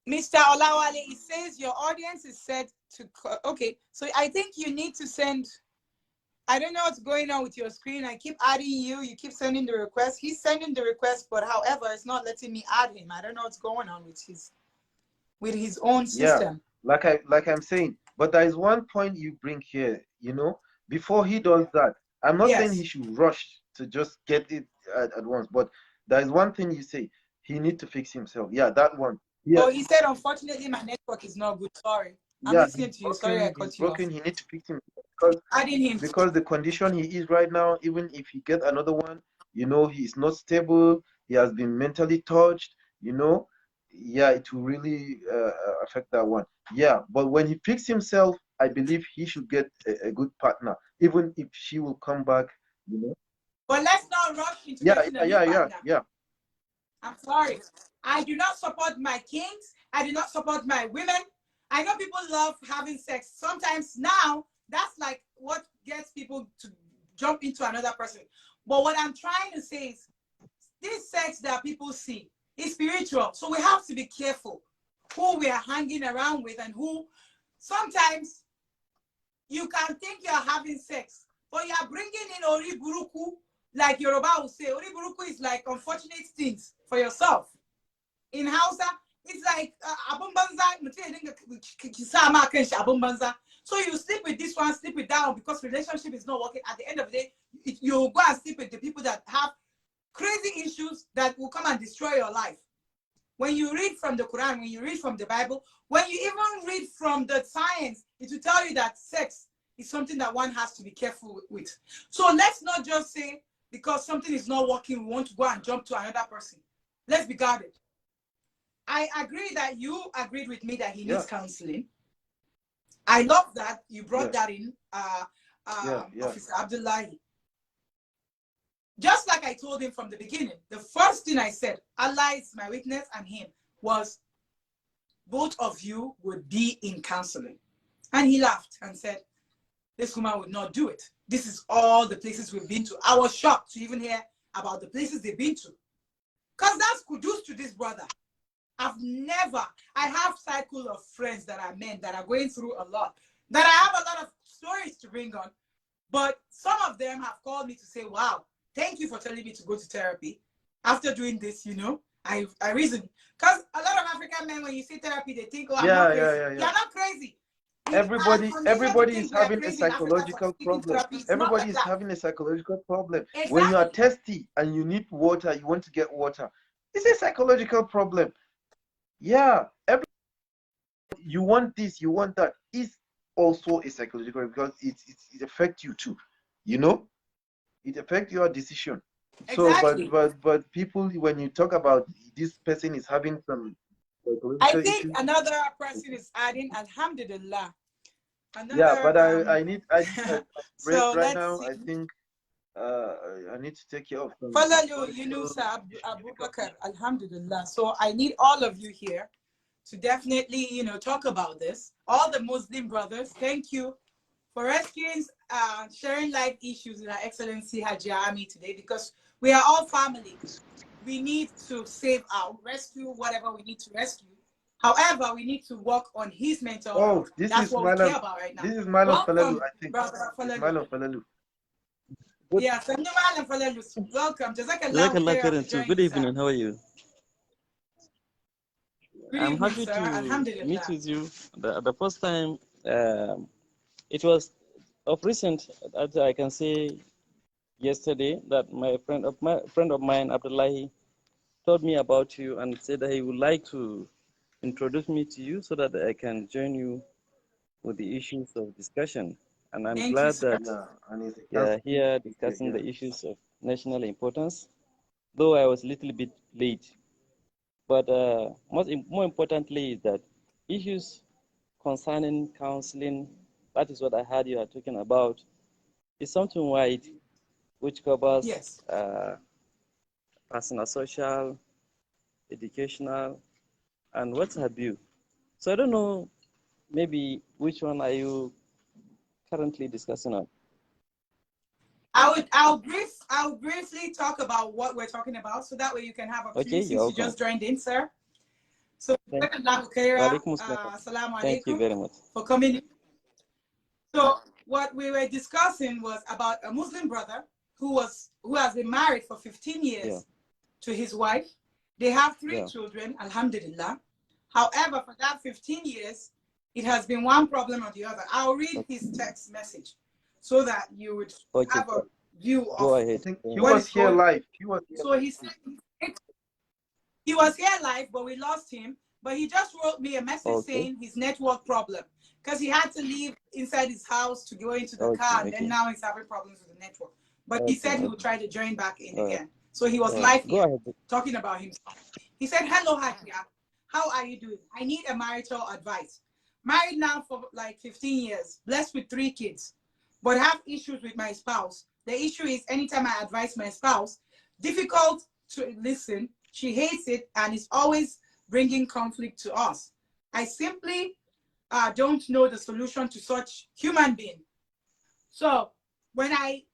Mr. Olawale, it says your audience is set to... Okay, so I think you need to send... I don't know what's going on with your screen. I keep adding you. You keep sending the request. He's sending the request, but however, it's not letting me add him. I don't know what's going on with his own system. Yeah, like I'm saying. But there is one point you bring here, before he does that. I'm not saying he should rush to just get it at once, but there is one thing you say. He need to fix himself. Yeah, that one. Yeah. Oh, he said, unfortunately, my network is not good. Sorry. I'm listening to you. Sorry, I cut you off. He need to fix himself because the condition he is right now, even if he get another one, he's not stable. He has been mentally touched. Yeah, it will really affect that one. Yeah, but when he fixes himself, I believe he should get a good partner, even if she will come back. But let's not rush into getting a new partner. Yeah. I'm sorry. I do not support my kings. I do not support my women. I know people love having sex. Sometimes now, that's like what gets people to jump into another person. But what I'm trying to say is, this sex that people see is spiritual. So we have to be careful who we are hanging around with and who. Sometimes you can think you're having sex, but you're bringing in Ori Buruku, like Yoruba will say. Ori Buruku is like unfortunate things for yourself. In Hausa, it's like so you sleep with this one, sleep with that one, because relationship is not working. At the end of the day, you go and sleep with the people that have crazy issues that will come and destroy your life. When you read from the Quran, when you read from the Bible, when you even read from the science, it will tell you that sex is something that one has to be careful with. So let's not just say because something is not working, we want to go and jump to another person. Let's be guarded. I agree that you agreed with me that he needs counseling. I love that you brought that in, Officer Abdullahi. Just like I told him from the beginning, the first thing I said, Allah is my witness and him, was both of you would be in counseling. And he laughed and said, this woman would not do it. This is all the places we've been to. I was shocked to even hear about the places they've been to. Because that's kudos to this brother. I have cycle of friends that are men that are going through a lot, that I have a lot of stories to bring on. But some of them have called me to say, wow, thank you for telling me to go to therapy. After doing this, I reason. Because a lot of African men, when you say therapy, they think, oh, I'm not crazy. You're not crazy. Everybody is having a psychological problem. Everybody is having a psychological problem. Exactly. When you are thirsty and you need water, you want to get water. It's a psychological problem. Yeah, you want this, you want that. It's also a psychological, because it affects you too. you know, it affects your decision. So, Exactly. but people, when you talk about this person is having some I psychological think issues, another person is adding, Alhamdulillah. yeah. Another But I need a break so right let's now. see. I think I need to take care of some Falalu personal Yunusa issues because Abubakar, Alhamdulillah. So I need all of you here to definitely, talk about this. All the Muslim brothers, thank you for rescuing, sharing life issues with Her Excellency Haji Ami today, because we are all family. We need to save our rescue whatever we need to rescue. However, we need to work on his mental oh, health. That's what we care about right now. This is Malam Falalu, Welcome, I think. brother It's Falalu. Malam Falalu. Yeah, Sandu Malam Falalu. Welcome. Jazakallah Jazakallah khair khairan for too. Good joining, sir. evening. How are you? Good I'm evening, happy sir. to meet Alhamdulillah. with you. The first time, it was of recent that I can say yesterday that my friend of mine, Abdullahi, told me about you and said that he would like to introduce me to you so that I can join you with the issues of discussion. And I'm Thank you, glad sir. that Yeah, and it's a you are council here speaker discussing here. the issues of national importance, though I was a little bit late. But more importantly is that issues concerning counseling, that is what I heard you are talking about, is something wide which covers Yes. personal, social, educational, and what have you. So I don't know, maybe which one are you currently discussing on? I'll briefly talk about what we're talking about, so that way you can have a Okay, clue you're since you welcome. just joined in, sir. So, Thank Jazakallahu khaira, Walaikum assalam. assalamu Thank you alaikum very much. for coming in. So what we were discussing was about a Muslim brother who has been married for 15 years Yeah. to his wife. They have 3 Yeah. children, alhamdulillah. However, for that 15 years, it has been one problem or the other. I'll read his text message so that you would Okay, have a view go of I ahead. think he what was is here going on. live. He was here So live. he was here live, but we lost him. But he just wrote me a message Okay. saying his network problem, because he had to leave inside his house to go into the Okay, car, and then okay. now he's having problems with the network. But he Okay, said he okay. would try to join back in All right. again. So he was All right. live Go here ahead. talking about himself. He said, "Hello, Hakia. How are you doing? I need a marital advice. Married now for like 15 years, blessed with 3 kids, but have issues with my spouse. The issue is anytime I advise my spouse, difficult to listen. She hates it and is always bringing conflict to us. I simply don't know the solution to such human being." So when I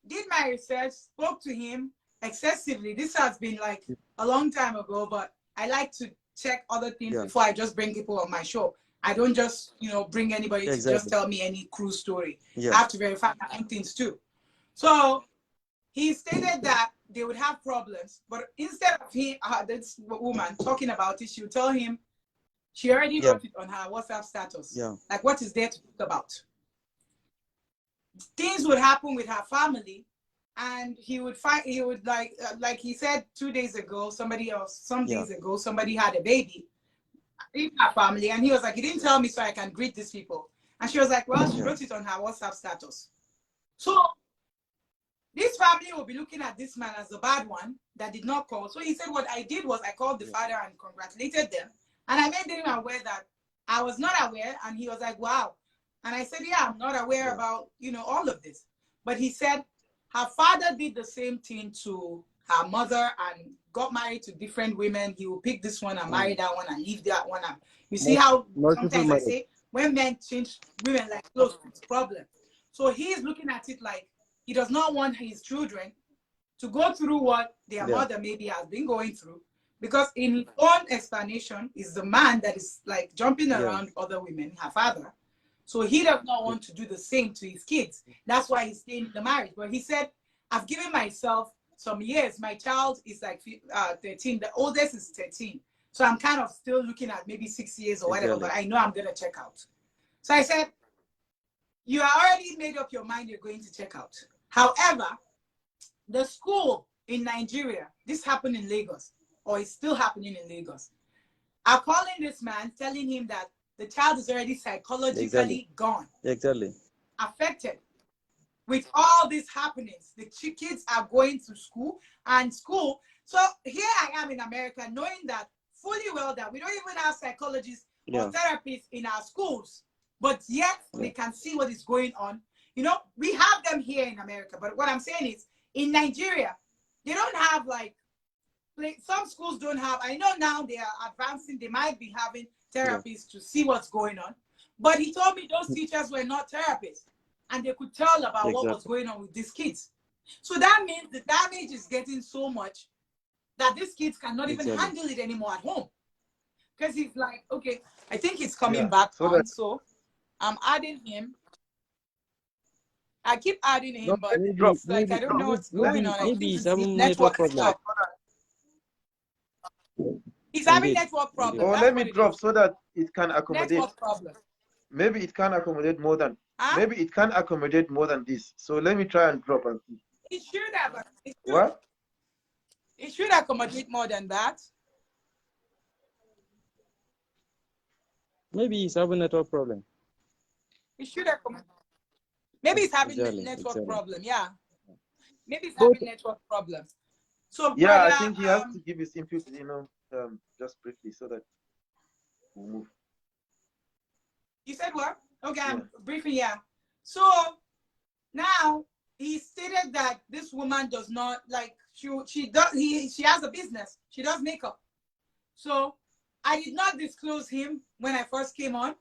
did my research, spoke to him excessively, this has been like a long time ago, but I like to check other things Yeah. before I just bring people on my show. I don't just, bring anybody to just Exactly. tell me any cruise story. I Yeah. have to verify my own things too. So he stated that they would have problems, but instead of this woman talking about it, she would tell him she already Yeah. wrote it on her WhatsApp status. Yeah. Like, what is there to talk about? Things would happen with her family, and he would like he said 2 days ago, some Yeah. days ago, somebody had a baby in her family, and he was like, he didn't tell me so I can greet these people. And she was like, well, she Yeah. wrote it on her WhatsApp status. So this family will be looking at this man as a bad one that did not call. So he said, what I did was I called the father and congratulated them. And I made them aware that I was not aware. And he was like, wow. And I said, yeah, I'm not aware about, all of this. But he said her father did the same thing to her mother and got married to different women. He will pick this one and marry that one and leave that one. And you see how Multiple sometimes I marriage. say when men change women like clothes, it's a problem. So he is looking at it like he does not want his children to go through what their mother maybe has been going through, because in his own explanation is the man that is like jumping around other women, her father. So he does not want to do the same to his kids. That's why he's staying in the marriage. But he said, I've given myself some years. My child is like 13. The oldest is 13. So I'm kind of still looking at maybe 6 years or whatever, but I know I'm going to check out. So I said, you are already made up your mind you're going to check out. However, the school in Nigeria, this happened in Lagos, or it's still happening in Lagos, are calling this man, telling him that the child is already psychologically gone, Exactly. affected. with all these happenings. The kids are going to school and school. So here I am in America, knowing that fully well that we don't even have psychologists or therapists in our schools, but yet we can see what is going on. You know, we have them here in America, but what I'm saying is in Nigeria, they don't have like some schools don't have. I know now they are advancing, they might be having therapists to see what's going on. But he told me those teachers were not therapists and they could tell about what was going on with these kids. So that means the damage is getting so much that these kids cannot even handle it anymore at home. Because he's like, okay, I think he's coming back on. So I'm adding him. I keep adding him, but it's like I don't know what's going on. I think Maybe his some network is problem. He's having network problems. Oh, let me drop so that it can accommodate. Network problem. Maybe it can accommodate more than. Maybe it can accommodate more than this. So let me try and drop and see. It should have. What? It should accommodate more than that. Maybe he's having a network problem. It should accommodate. Maybe he's having a network problem. Yeah. Maybe he's having network problems. So yeah, brother, I think he has to give his input, you know, just briefly so that we'll move. You said what? Okay, I'm briefing. Yeah. So now he stated that this woman does not like she has a business. She does makeup. So I did not disclose him when I first came on,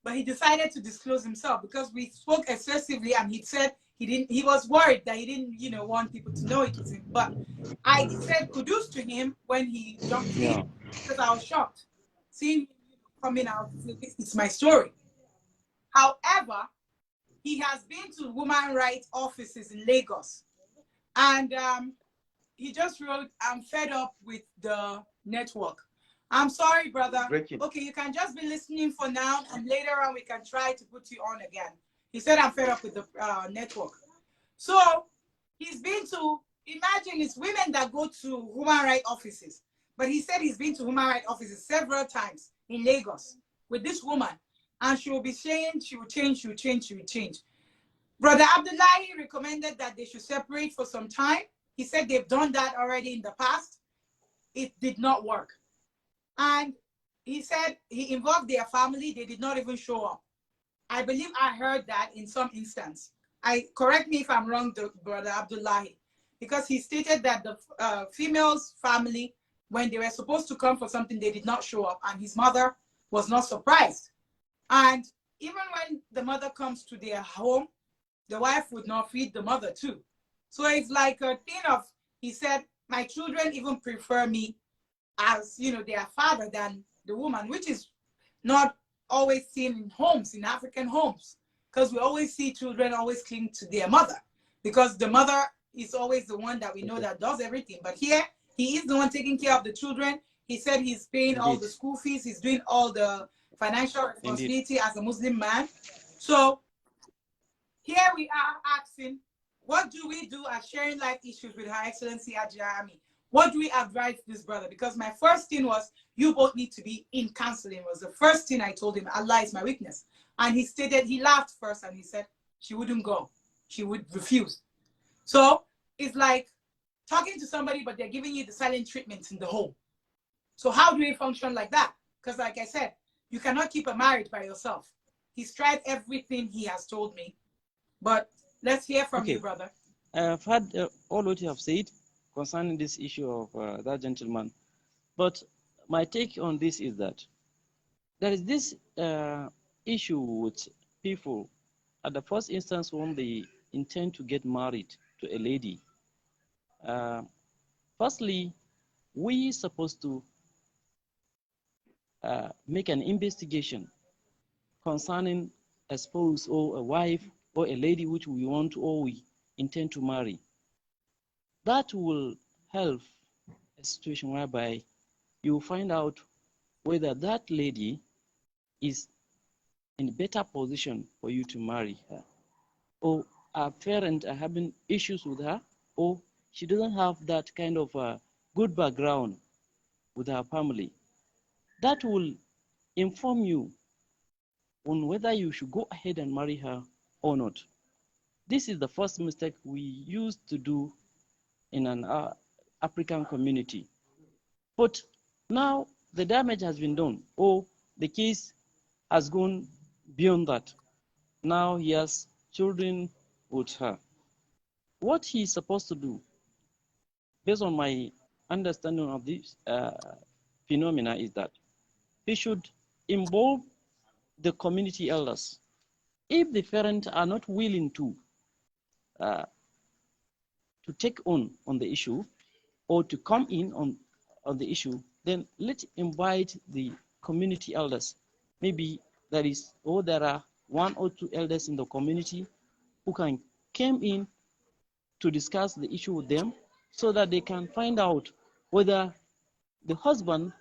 but he decided to disclose himself because we spoke excessively and he said he was worried that he didn't, you know, want people to know it was him. But I said kudos to him when he jumped in because I was shocked seeing him coming out. It's my story. However, he has been to women rights offices in Lagos. And he just wrote, I'm fed up with the network. I'm sorry, brother. Breaking. Okay, you can just be listening for now, and later on we can try to put you on again. He said, I'm fed up with the network. So he's been to, imagine it's women that go to human rights offices. But he said he's been to human rights offices several times in Lagos with this woman. And she will be saying she will change, she will change, she will change. Brother Abdullahi recommended that they should separate for some time. He said they've done that already in the past. It did not work. And he said he involved their family. They did not even show up. I believe I heard that in some instance. Correct me if I'm wrong, Brother Abdullahi, because he stated that the female's family, when they were supposed to come for something, they did not show up. And his mother was not surprised. And even when the mother comes to their home, the wife would not feed the mother too. So it's like a thing of, he said, my children even prefer me as, you know, their father than the woman, which is not always seen in homes, in African homes, because we always see children always cling to their mother because the mother is always the one that we know that does everything. But here, he is the one taking care of the children. He said he's paying all the school fees. He's doing all the financial responsibility as a Muslim man. So here we are asking, what do we do as sharing life issues with Her Excellency Ajia Ami? What do we advise this brother? Because my first thing was, you both need to be in counseling. Was the first thing I told him. Allah is my weakness. And he stated, he laughed first and he said she wouldn't go. She would refuse. So it's like talking to somebody, but they're giving you the silent treatment in the home. So how do we function like that? Because like I said, you cannot keep a marriage by yourself. He's tried everything he has told me. But let's hear from you, brother. I've heard all what you have said concerning this issue of that gentleman. But my take on this is that there is this issue with people at the first instance when they intend to get married to a lady. Firstly, we supposed to make an investigation concerning a spouse or a wife or a lady which we want to, or we intend to marry. That will help a situation whereby you find out whether that lady is in a better position for you to marry her, or her parents are having issues with her, or she doesn't have that kind of good background with her family. That will inform you on whether you should go ahead and marry her or not. This is the first mistake we used to do in an African community. But now the damage has been done, or the case has gone beyond that. Now he has children with her. What he's supposed to do, based on my understanding of this phenomena, is that he should involve the community elders. If the parents are not willing to take on the issue or to come in on the issue, then let's invite the community elders. Maybe there are 1 or 2 elders in the community who can come in to discuss the issue with them, so that they can find out whether the husband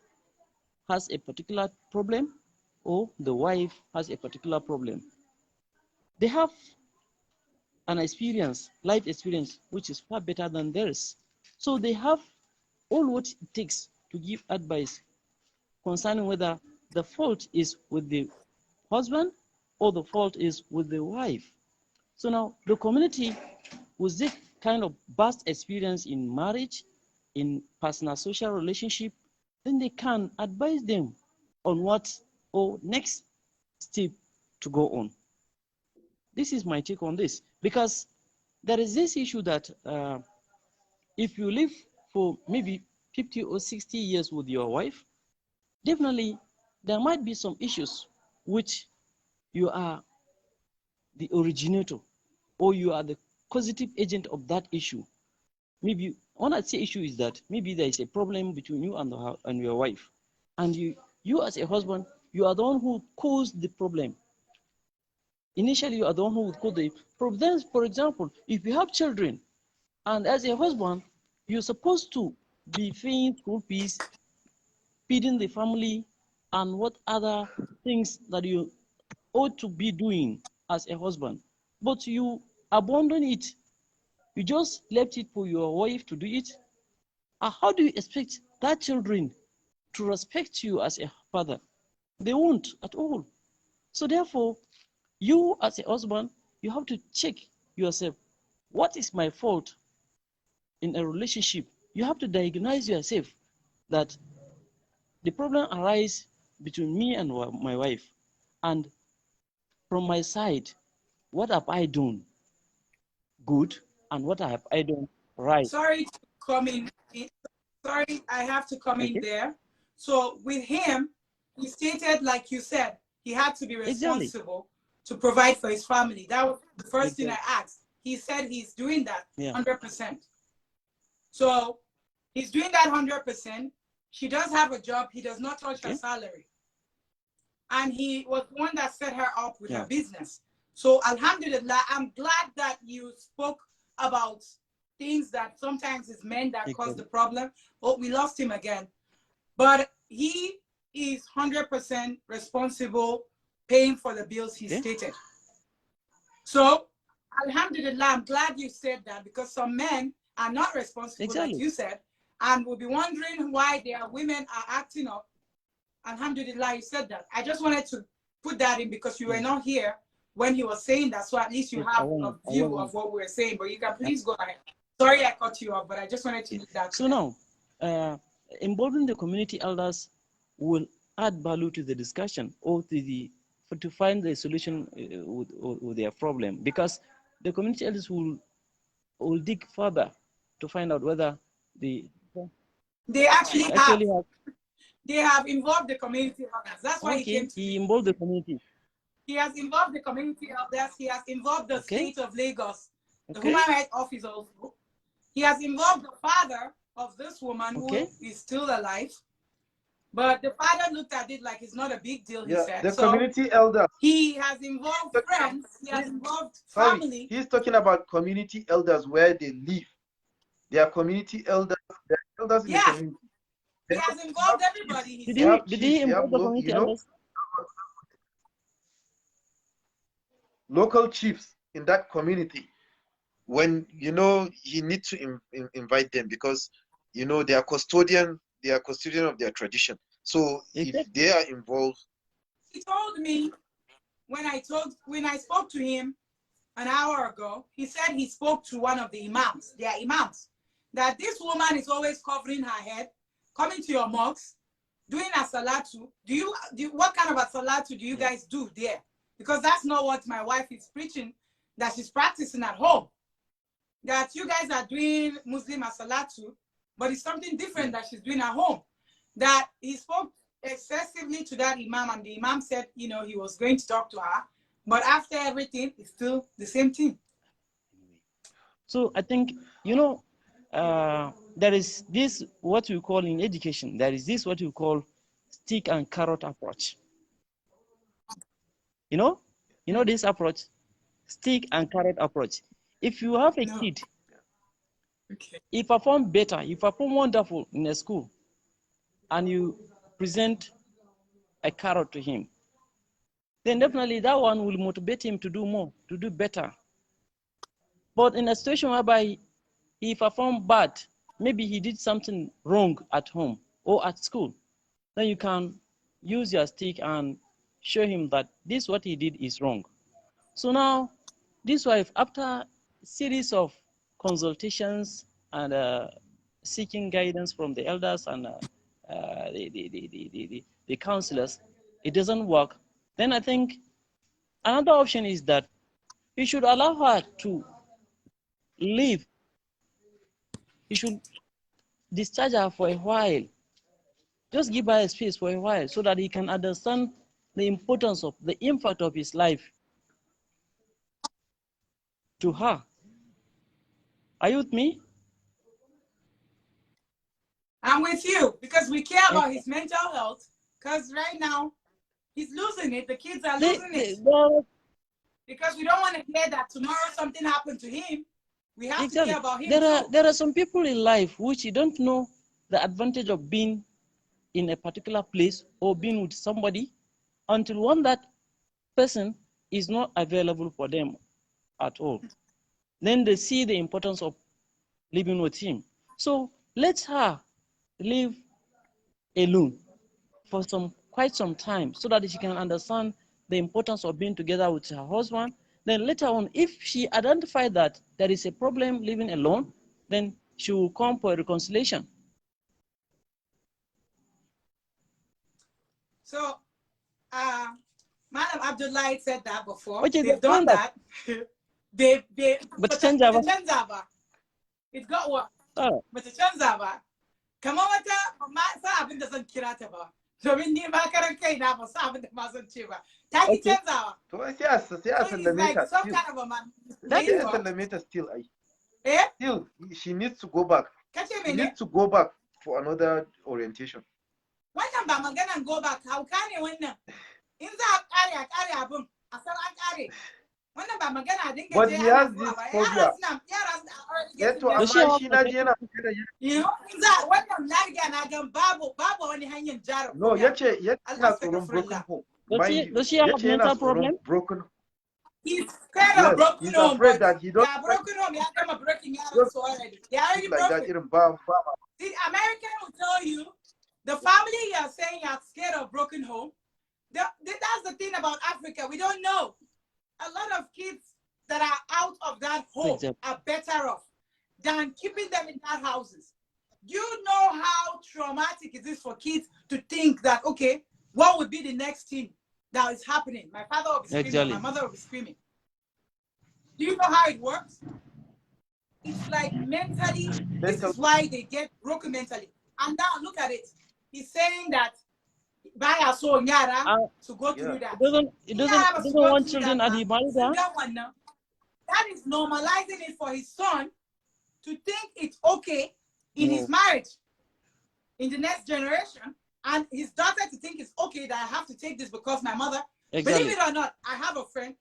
has a particular problem or the wife has a particular problem. They have an experience, life experience, which is far better than theirs. So they have all what it takes to give advice concerning whether the fault is with the husband or the fault is with the wife. So now the community, with this kind of vast experience in marriage, in personal social relationship, then they can advise them on what or next step to go on. This is my take on this, because there is this issue that if you live for maybe 50 or 60 years with your wife, definitely there might be some issues which you are the originator or you are the causative agent of that issue. Maybe when I say issue is that maybe there is a problem between you and your wife, and you as a husband, you are the one who caused the problem. Initially, you are the one who caused the problem. Then, for example, if you have children, and as a husband, you're supposed to be paying school fees, feeding the family, and what other things that you ought to be doing as a husband. But you abandon it. You just left it for your wife to do it. How do you expect that children to respect you as a father? They won't at all. So therefore, you as a husband, you have to check yourself. What is my fault in a relationship? You have to diagnose yourself that the problem arises between me and my wife. And from my side, what have I done good and what have I done right? Sorry to come in. Sorry, I have to come in there. So with him, he stated, like you said, he had to be responsible to provide for his family. That was the first thing I asked. He said he's doing that 100%. So he's doing that 100%. She does have a job. He does not touch her salary. And he was the one that set her up with her business. So alhamdulillah, I'm glad that you spoke about things that sometimes it's men that cause the problem. Oh, we lost him again. But he is 100% responsible paying for the bills he stated. So alhamdulillah, I'm glad you said that, because some men are not responsible, like you said, and will be wondering why their women are acting up. Alhamdulillah, you said that. I just wanted to put that in because you were not here when he was saying that, so at least you have a view of what we were saying. But you can please go ahead. Sorry I cut you off, but I just wanted to do that. So now, involving the community elders will add value to the discussion or to find the solution with their problem, because the community elders will dig further to find out whether they actually have. They have involved the community elders. That's why he came to he involved the community. He has involved the community elders. He has involved the state of Lagos, the Human Rights Office also. He has involved the father of this woman who is still alive. But the father looked at it like it's not a big deal, he said. The community elders. He has involved friends. He has involved family. He's talking about community elders where they live. They are community elders. They are elders in the community. He has involved everybody. Did he involve the community elders? Local chiefs in that community. When you need to invite them, because they are custodian of their tradition. So if they are involved, he told me when I spoke to him, an hour ago, he said he spoke to one of the imams, their imams, that this woman is always covering her head, coming to your mosques, doing a salatu. What kind of a salatu do you guys do there? Because that's not what my wife is preaching, that she's practicing at home. That you guys are doing Muslim salatu, but it's something different that she's doing at home. That he spoke excessively to that imam, and the imam said, you know, he was going to talk to her, but after everything, it's still the same thing. So I think, you know, there is this, what we call in education, there is this, what we call stick and carrot approach. You know this approach, stick and carrot approach. If you have a kid, he perform better, you perform wonderful in a school, and you present a carrot to him, then definitely that one will motivate him to do more, to do better. But in a situation whereby he performed bad, maybe he did something wrong at home or at school, then you can use your stick and show him that this what he did is wrong. So now, this wife, after a series of consultations and seeking guidance from the elders and the counselors, it doesn't work. Then I think another option is that you should allow her to live. You should discharge her for a while. Just give her a space for a while so that he can understand the importance of the impact of his life to her. Are you with me? I'm with you, because we care about his mental health, because right now he's losing it. The kids are losing it. Because we don't want to hear that tomorrow something happened to him. We have to care about him. There are some people in life which you don't know the advantage of being in a particular place or being with somebody until one that person is not available for them at all. Then they see the importance of living with him. So let her live alone for quite some time so that she can understand the importance of being together with her husband. Then later on, if she identifies that there is a problem living alone, then she will come for a reconciliation. So, Madam Abdullah said that before. Okay, they've done that. But Chanjava. It got what? Oh. But the Chanjava. Come on, I've been doesn't kirata ba. So we need Makaran Kaina for Sabin the Mazan Chiva. Taki Chanjava. So yes, like some kind of a man. That is a limiter still. Eh? Still, she needs to go back. She needs to go back for another orientation. Why can't Bamagan and go back? How can you win? In that area, boom. I said, I carry. But he has this phobia. You know, no, yet not from broken home. Does she have a mental problem? Broken. He's scared of broken he's home. Afraid that he don't. Yeah, broken home. Yeah, I'm breaking out already. They are already broken. See, American will tell you, the family you are saying you are scared of broken home. That's the thing about Africa. We don't know. A lot of kids that are out of that home are better off than keeping them in that houses. You know how traumatic it is for kids to think that, okay, what would be the next thing that is happening? My father will be screaming, my mother will be screaming. Do you know how it works? It's like mentally, this is why they get broken mentally. And now look at it. He's saying that by a soul Nyara to go through that. It doesn't want children at the married. That is normalizing it for his son to think it's okay in his marriage in the next generation, and his daughter to think it's okay that I have to take this because my mother. Believe it or not, I have a friend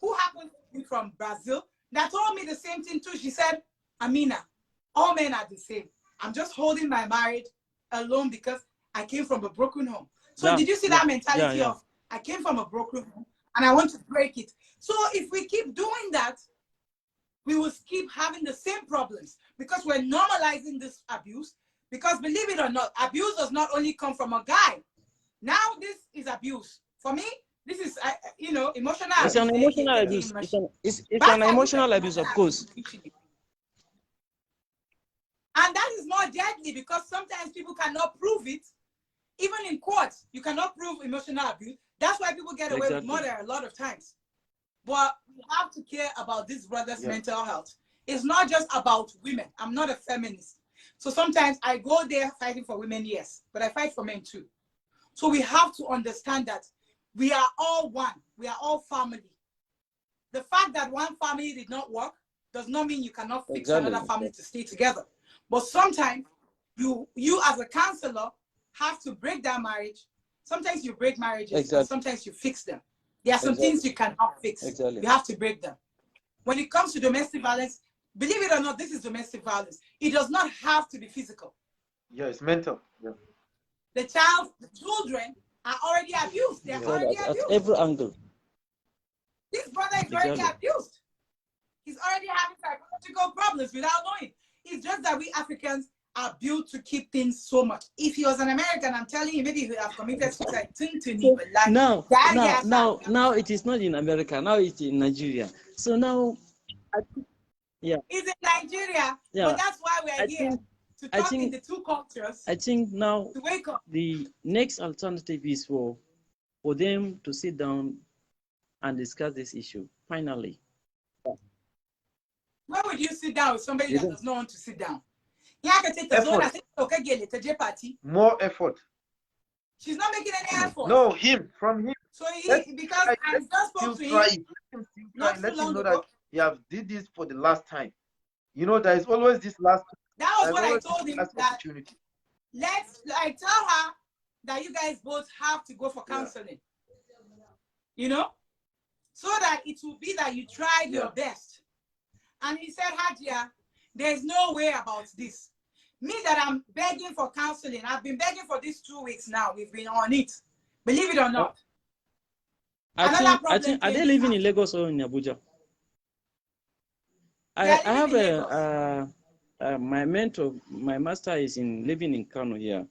who happens to be from Brazil that told me the same thing too. She said, Amina, all men are the same. I'm just holding my marriage alone because I came from a broken home. So did you see that mentality of I came from a broken home and I want to break it? So if we keep doing that, we will keep having the same problems because we're normalizing this abuse. Because believe it or not, abuse does not only come from a guy. Now this is abuse. For me, This is, you know, emotional It's an abuse. emotional abuse. It's an emotional abuse, of course. And that is more deadly because sometimes people cannot prove it. Even in court, you cannot prove emotional abuse. That's why people get away with murder a lot of times. But we have to care about this brother's mental health. It's not just about women. I'm not a feminist. So sometimes I go there fighting for women, yes, but I fight for men too. So we have to understand that we are all one. We are all family. The fact that one family did not work does not mean you cannot fix another family to stay together. But sometimes you as a counselor have to break that marriage. Sometimes you break marriages, and sometimes you fix them. There are some things you cannot fix. You have to break them. When it comes to domestic violence, believe it or not, this is domestic violence. It does not have to be physical. Yeah, it's mental. Yeah. The children are already abused. They're already abused. At every angle. This brother is already abused. He's already having psychological problems without knowing. It's just that we Africans are built to keep things so much. If he was an American, I'm telling you, maybe he would have committed suicide. Now it is not in America. Now it's in Nigeria. So now, it's in Nigeria. But that's why we're here to talk in the two cultures. I think now to wake up. The next alternative is for them to sit down and discuss this issue. Finally. Where would you sit down with somebody that does not want to sit down? More effort. She's not making any effort. No, from him. So because I just spoke to him. Let him know that you have did this for the last time. You know, there is always this last. That was what I told him. That I tell her that you guys both have to go for counseling. You know, so that it will be that you tried your best. And he said, Hajia, there's no way about this. Me that I'm begging for counseling. I've been begging for these 2 weeks now. We've been on it. Believe it or not. I think are they living in Lagos or in Abuja? I have my mentor, my master is living in Kano here.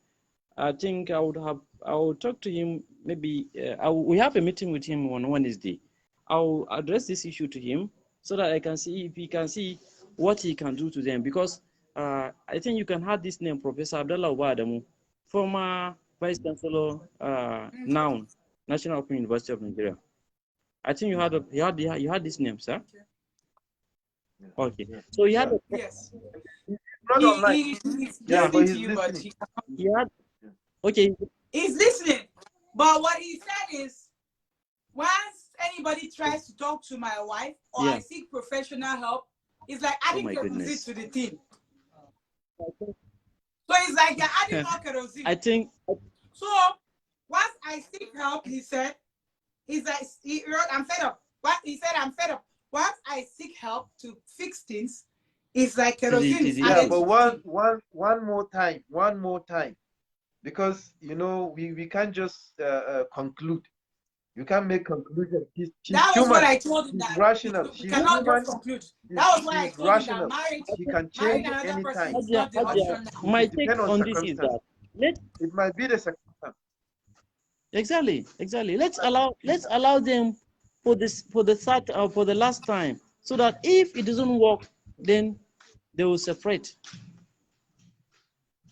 I think I will talk to him. Maybe we have a meeting with him on Wednesday. I'll address this issue to him so that I can see if he can see what he can do to them. Because I think you can have this name, Professor Abdullah Adamu, former Vice Chancellor, now National Open University of Nigeria. I think you had this name, sir. Okay, so you had yes. Okay. He's listening, but what he said is, once anybody tries to talk to my wife or I seek professional help, it's like adding kerosene to the team. So it's like you're adding more kerosene. I think. So once I seek help, he said, he wrote, I'm fed up. What he said, I'm fed up. Once I seek help to fix things, it's like kerosene. Yeah, but one more time, because you know we can't just conclude. You can't make conclusions. She's that was human. what I told him. She's that rational. She's cannot human. Just conclude. That was why I told rational. him that marriage, she can change anytime. My take on this is that it might be the circumstance. Exactly. Let's allow them for the last time, so that if it doesn't work, then they will separate.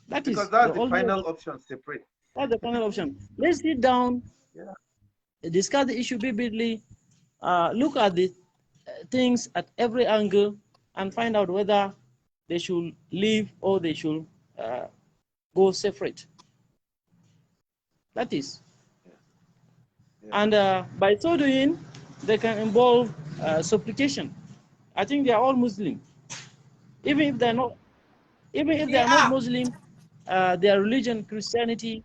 Because that's the final option, separate. That's the final option. Let's sit down, discuss the issue vividly, look at the things at every angle, and find out whether they should leave or they should go separate. That is. And by so doing, they can involve supplication. I think they are all Muslim. Even if they are not Muslim, their religion, Christianity.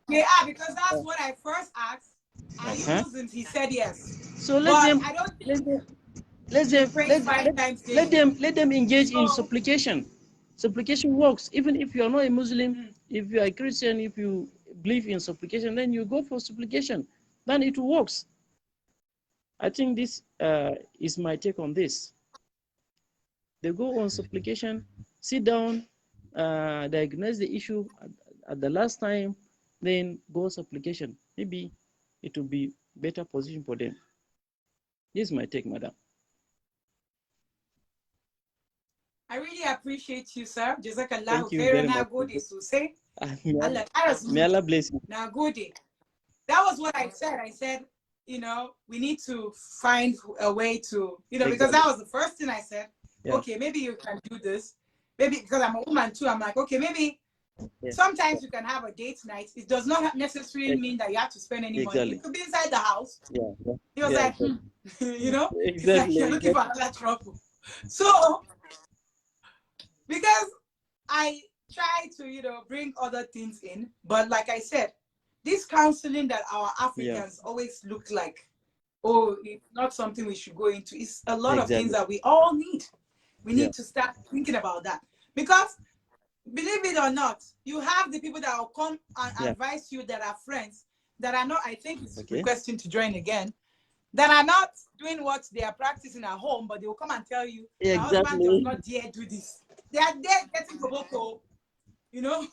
They are, because that's what I first asked. Are you Muslims? He said yes. So let them engage in supplication. Supplication works. Even if you are not a Muslim, if you are a Christian, if you believe in supplication, then you go for supplication. Then it works. I think this is my take on this. They go on supplication, sit down, diagnose the issue at the last time, then go supplication. Maybe it will be better position for them. This is my take, madam. I really appreciate you, sir. Jazakallah Thank you khairan. very Na much. gode sosai. Allah May Allah bless you. na gode. That was what I said. I said, you know, we need to find a way to, you know, because that was the first thing I said. Yeah. Okay, maybe you can do this. Maybe because I'm a woman too, I'm like, okay, maybe sometimes you can have a date night. It does not necessarily mean that you have to spend any money. It could be inside the house. He was like, you know, it's like you're looking for another trouble. So, because I try to, you know, bring other things in, but like I said, this counseling that our Africans always look like, oh, it's not something we should go into. It's a lot of things that we all need. We need to start thinking about that. Because, believe it or not, you have the people that will come and advise you that are friends, that are not, I think it's requesting to join again, that are not doing what they are practicing at home, but they will come and tell you, my husband does not dare do this. They are there getting koboko, you know,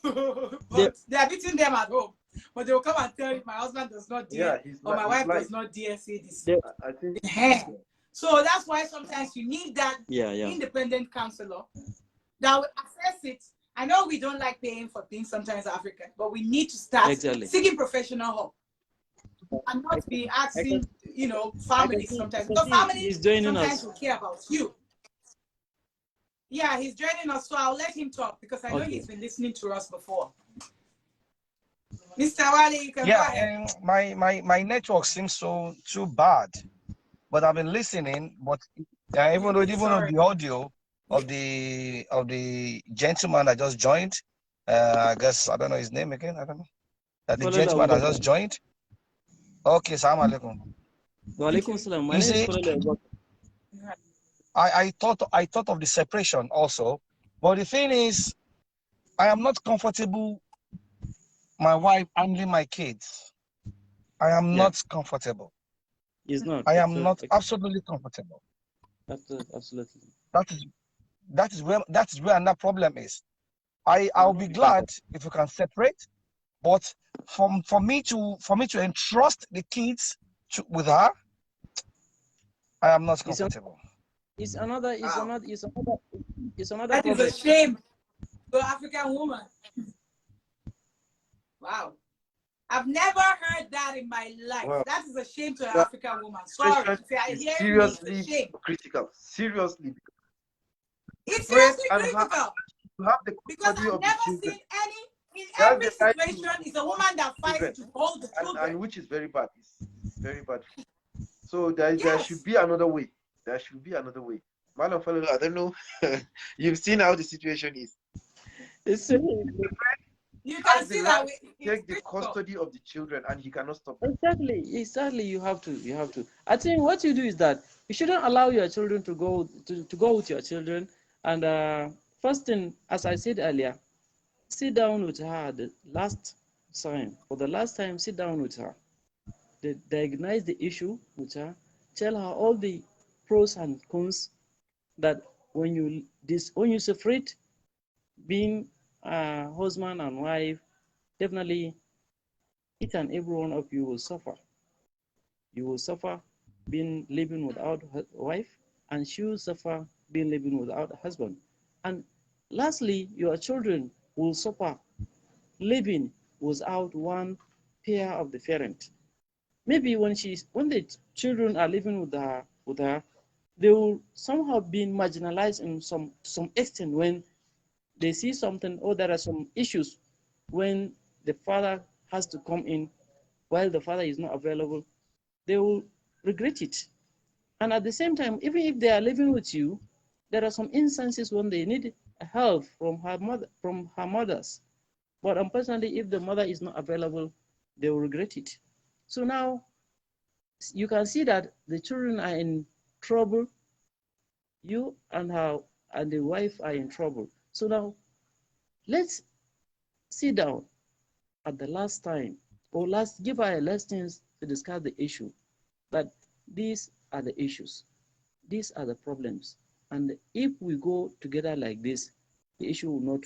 but they are beating them at home. But they will come and tell you, my husband does not dare, or my wife does not dare say this. I think. So that's why sometimes you need that independent counselor that will assess it. I know we don't like paying for things sometimes African, but we need to start seeking professional help. And not be asking, you know, families sometimes. Because families sometimes will care about you. Yeah, he's joining us, so I'll let him talk because I know he's been listening to us before. Mr. Wale, you can go ahead. My network seems so too bad, but I've been listening. But even though the audio of the gentleman that just joined, I guess I don't know his name again. I don't know. That the gentleman that just joined. Okay, salam alaikum. Walaikum salam. You see, I thought of the separation also, but the thing is, I am not comfortable. My wife handling my kids. I am not comfortable. It's not. I am not absolutely comfortable. Absolutely. That is where that problem is. I'll be glad if we can separate, but for me to entrust the kids with her, I am not comfortable. It's another That problem. is a shame to an African woman. Wow. I've never heard that in my life. Wow. That is a shame to an African woman. Sorry. It's seriously critical. Seriously. It's seriously critical. You have the because I've never seen in every situation is a woman that fights to hold the children. And which is very bad. It's very bad. So there should be another way. There should be another way. Madam Fellow, I don't know. You've seen how the situation is. You can see that take the custody of the children, and he cannot stop them. Exactly. You have to. I think what you do is that you shouldn't allow your children to go with your children. And first thing, as I said earlier, sit down with her the last time. For the last time, sit down with her. Diagnose the issue with her. Tell her all the pros and cons that when you separate, being husband and wife, definitely each and every one of you will suffer. You will suffer being living without a wife, and she will suffer being living without a husband. And lastly, your children will suffer living without one pair of the parent. Maybe when the children are living with her, they will somehow be marginalized in some extent when they see something, or there are some issues when the father has to come in while the father is not available. They will regret it. And at the same time, even if they are living with you, there are some instances when they need help from her mothers. But unfortunately, if the mother is not available, they will regret it. So now you can see that the children are in trouble. You and the wife are in trouble. So now let's sit down at the last time, or give her a last chance to discuss the issue. That these are the issues, these are the problems, and if we go together like this, the issue will not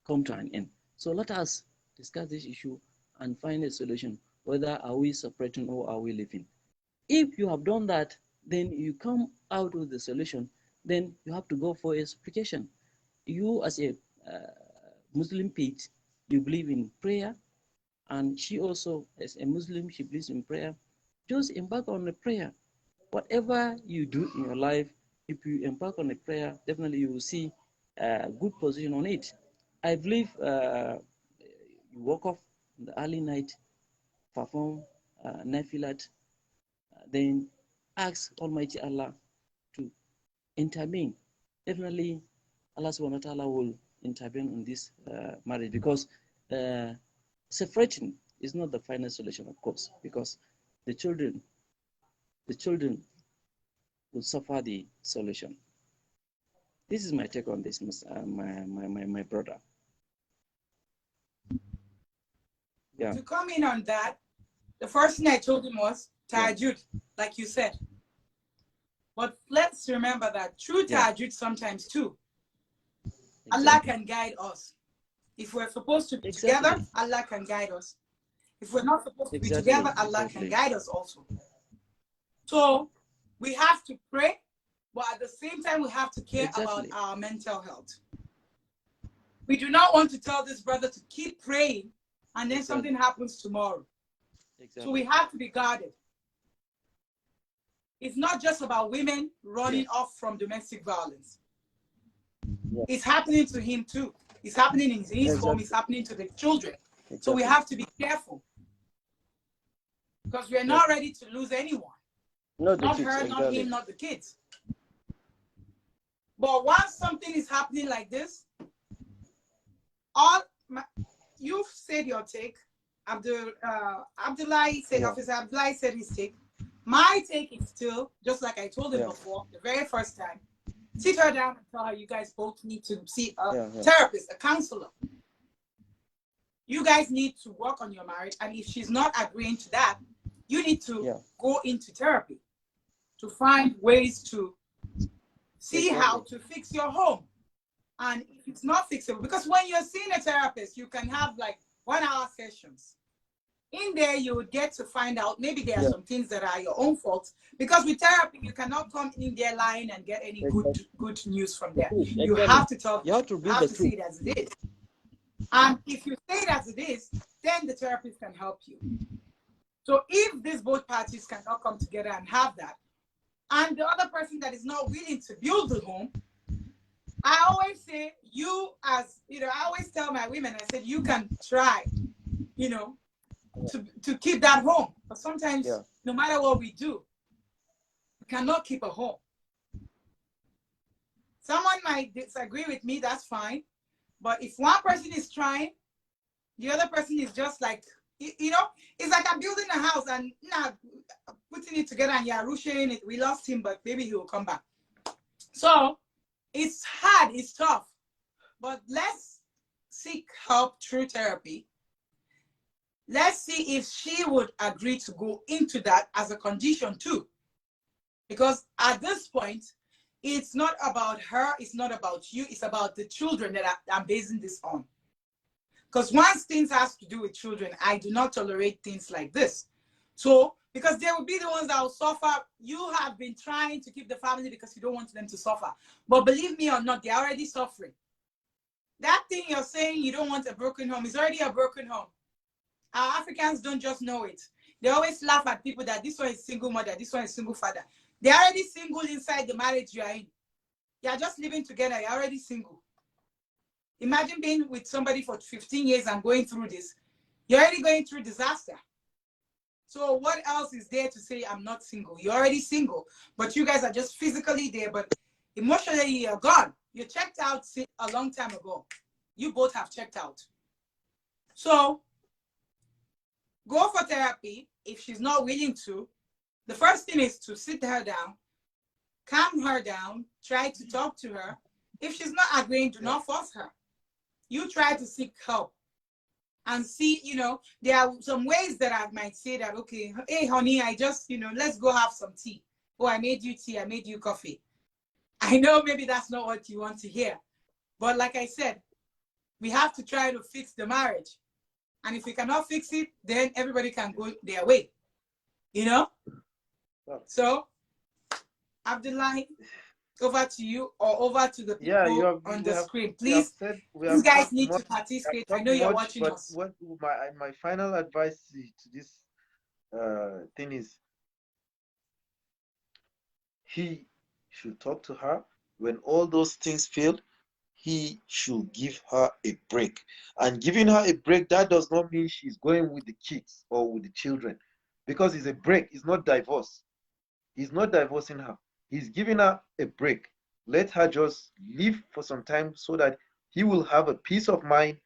come to an end. So let us discuss this issue and find a solution. whether are we separating or are we living. If you have done that, then you come out with the solution, then you have to go for a supplication. You as a Muslim faith, you believe in prayer, and she also, as a Muslim, she believes in prayer. Just embark on a prayer. Whatever you do in your life, if you embark on a prayer, definitely you will see a good position on it. I believe you woke up in the early night, perform nafilat, then ask Almighty Allah to intervene. Definitely, Allah subhanahu wa ta'ala will intervene in this marriage, because separating is not the final solution, of course, because the children will suffer the solution. This is my take on this, my brother. Yeah. To come in on that, the first thing I told him was tahajjud, like you said. But let's remember that through tahajjud sometimes too, Allah can guide us. If we're supposed to be together, Allah can guide us. If we're not supposed to be together, Allah can guide us also. So we have to pray, but at the same time, we have to care about our mental health. We do not want to tell this brother to keep praying and then something happens tomorrow. So we have to be guarded. It's not just about women running off from domestic violence. It's happening to him too. It's happening in his home. It's happening to the children. So we have to be careful, because we are not ready to lose anyone. Not her, not him, not the kids. But once something is happening like this, you've said your take. Abdullahi said, Officer Abdullahi said his take. My take is still, just like I told him before, the very first time, sit her down and tell her you guys both need to see a therapist, a counselor. You guys need to work on your marriage. And if she's not agreeing to that, you need to go into therapy to find ways to see how to fix your home. And if it's not fixable, because when you're seeing a therapist, you can have like 1-hour sessions. In there, you would get to find out maybe there are some things that are your own faults. Because with therapy, you cannot come in there lying and get any good news from there. You have to talk. You have to see it as it is. And if you say it as it is, then the therapist can help you. So if these both parties cannot come together and have that, and the other person that is not willing to build the home, I always say, I always tell my women, I said, you can try, to keep that home. But sometimes, no matter what we do, we cannot keep a home. Someone might disagree with me, that's fine. But if one person is trying, the other person is just like, it's like I'm building a house and putting it together and you're rushing it. We lost him, but maybe he will come back. So it's hard, it's tough, but let's seek help through therapy. Let's see if she would agree to go into that as a condition too. Because at this point, it's not about her, it's not about you, it's about the children that I'm basing this on. Because once things has to do with children, I do not tolerate things like this. So, because they will be the ones that will suffer. You have been trying to keep the family because you don't want them to suffer. But believe me or not, they're already suffering. That thing you're saying you don't want a broken home is already a broken home. Our Africans don't just know it. They always laugh at people that this one is single mother, this one is single father. They're already single inside the marriage you're in. You're just living together, you're already single. Imagine being with somebody for 15 years and going through this. You're already going through disaster. So what else is there to say I'm not single? You're already single, but you guys are just physically there, but emotionally you're gone. You checked out a long time ago. You both have checked out. So go for therapy. If she's not willing to, the first thing is to sit her down, calm her down, try to talk to her. If she's not agreeing, do not force her. You try to seek help and see, there are some ways that I might say that, okay, hey, honey, I just, let's go have some tea. Oh, I made you tea, I made you coffee. I know maybe that's not what you want to hear. But like I said, we have to try to fix the marriage. And if we cannot fix it, then everybody can go their way, you know? So, Abdullahi, over to you, or over to the Yeah, people on the screen. we have Please, said, we you have guys talked need much, to participate. I talked know you're much, watching but us. what my final advice to this thing is, he should talk to her. When all those things fail, he should give her a break. And giving her a break, that does not mean she's going with the kids or with the children, because it's a break. It's not divorce. He's not divorcing her. He's giving her a break. Let her just live for some time so that he will have a peace of mind.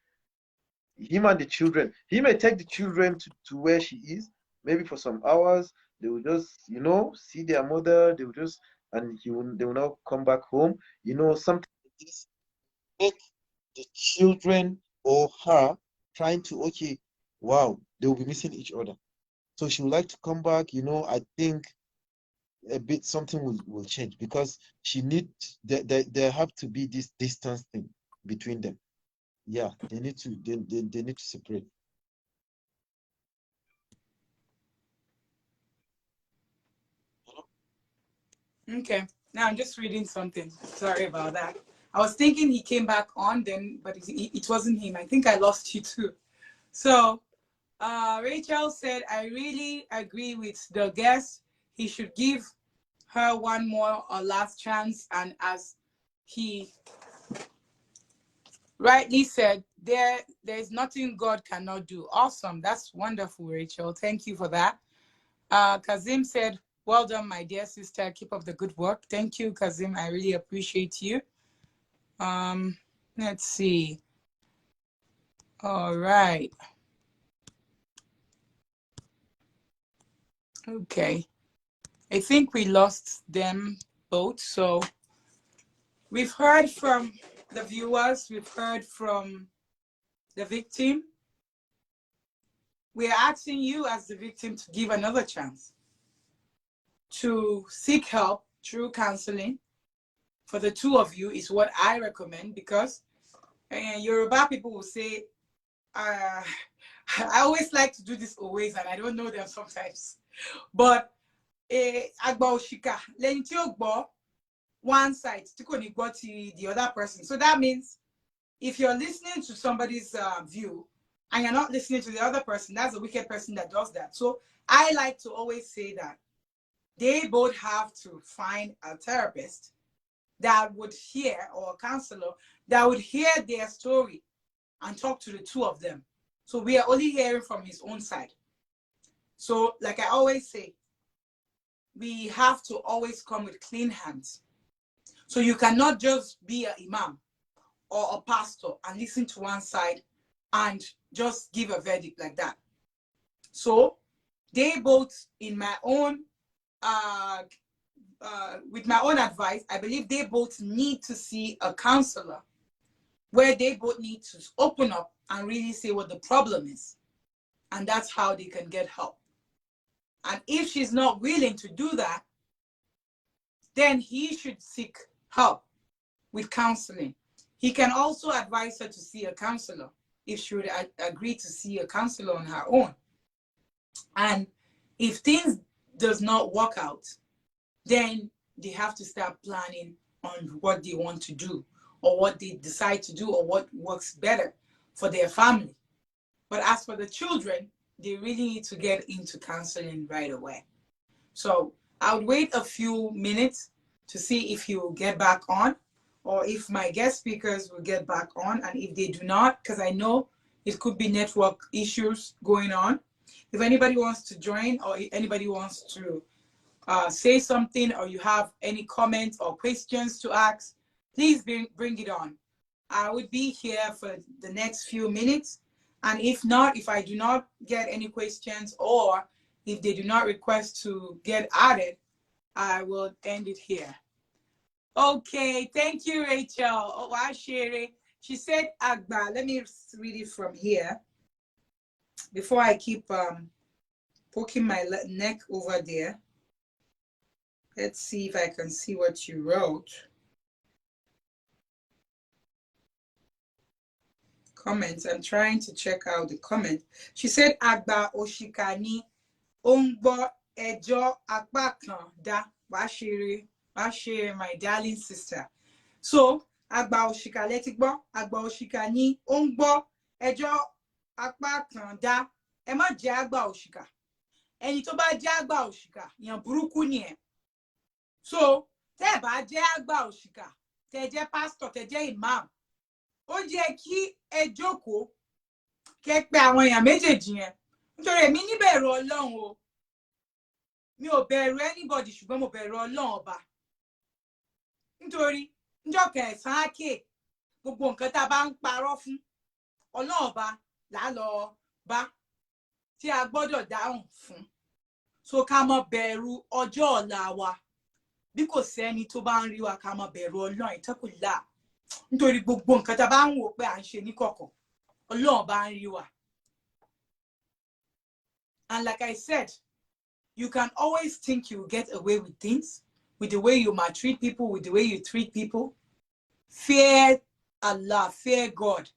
Him and the children. He may take the children to where she is, maybe for some hours. They will just, see their mother. They will just, and they will not come back home. Something like this. Make the children or her trying to, okay, wow, they will be missing each other. So she would like to come back. I think a bit something will change, because there have to be this distance thing between them. Yeah, they need to they need to separate. Okay. Now I'm just reading something. Sorry about that. I was thinking he came back on then, but it wasn't him. I think I lost you too. So, Rachel said, I really agree with the guest. He should give her one more or last chance. And as he rightly said, there's nothing God cannot do. Awesome. That's wonderful, Rachel. Thank you for that. Kazim said, well done, my dear sister. Keep up the good work. Thank you, Kazim. I really appreciate you. Let's see. All right. Okay. I think we lost them both. So we've heard from the viewers. We've heard from the victim. We're asking you as the victim to give another chance, to seek help through counseling. For the two of you is what I recommend, because Yoruba people will say, I always like to do this always, and I don't know them sometimes. But agba oshika, lẹ́yìn tí ó gbọ́ one side, tí kò ní gbọ́ ti the other person. So that means if you're listening to somebody's view and you're not listening to the other person, that's a wicked person that does that. So I like to always say that they both have to find a therapist that would hear, or a counselor that would hear their story and talk to the two of them. So we are only hearing from his own side. So like I always say, we have to always come with clean hands. So you cannot just be an imam or a pastor and listen to one side and just give a verdict like that. So they both, in my own, with my own advice, I believe they both need to see a counselor, where they both need to open up and really say what the problem is. And that's how they can get help. And if she's not willing to do that, then he should seek help with counseling. He can also advise her to see a counselor if she would agree to see a counselor on her own. And if things does not work out, then they have to start planning on what they want to do, or what they decide to do, or what works better for their family. But as for the children, they really need to get into counseling right away. So I would wait a few minutes to see if he will get back on, or if my guest speakers will get back on. And if they do not, because I know it could be network issues going on. If anybody wants to join, or anybody wants to say something, or you have any comments or questions to ask, please bring it on. I would be here for the next few minutes. And if not, if I do not get any questions, or if they do not request to get added, I will end it here. Okay, thank you, Rachel. Oh, Sherry. She said Agba. Let me read it from here before I keep poking my neck over there. Let's see if I can see what you wrote. comments. I'm trying to check out the comment. She said, Agba Oshikani Ongbo Ejo Akbakan Da Bashiri, my darling sister. So, Agba Oshika Letigbo, Agba Oshikani Ongbo Ejo Akbakan Da. Ema jẹ́ Agba Oshika. Ẹni tó bá jẹ́ Agba Oshika, yan burúkú ni ẹ. So, tẹ́ bá jẹ́ Agba Oshika, tẹ́ jẹ́ pastor, tẹ́ jẹ́ imam. Ó jẹ́ kí ẹ jókòó kẹ́ pé àwọn èèyàn méjèèjì yẹn. Nítorí èmi níbẹ̀rù Ọlọ́run o. Mi ò bẹ̀rù anybody ṣùgbọ́n mo bẹ̀rù Ọlọ́run ọba. Nítorí níjọ́ kẹsàn-án àkè gbogbo nǹkan tá a bá ń parọ́ fún Ọlọ́run ọba là lọ bá tí a gbọ́dọ̀ dáhùn fún. So ká má bẹ̀rù ọjọ́ ọ̀la wa. Bí kò sẹ́ni tó bá ń rí wa ká má bẹ̀rù Ọlọ́run ìtẹ́kùlá. Nítorí gbogbo nǹkan tá a bá ń wò pé à ń ṣe ní kọ̀kọ̀ Ọlọ́run bá ń rí wa. And like I said, you can always think you will get away with things, with the way you maltreat people, with the way you treat people. Fear Allah, fear God,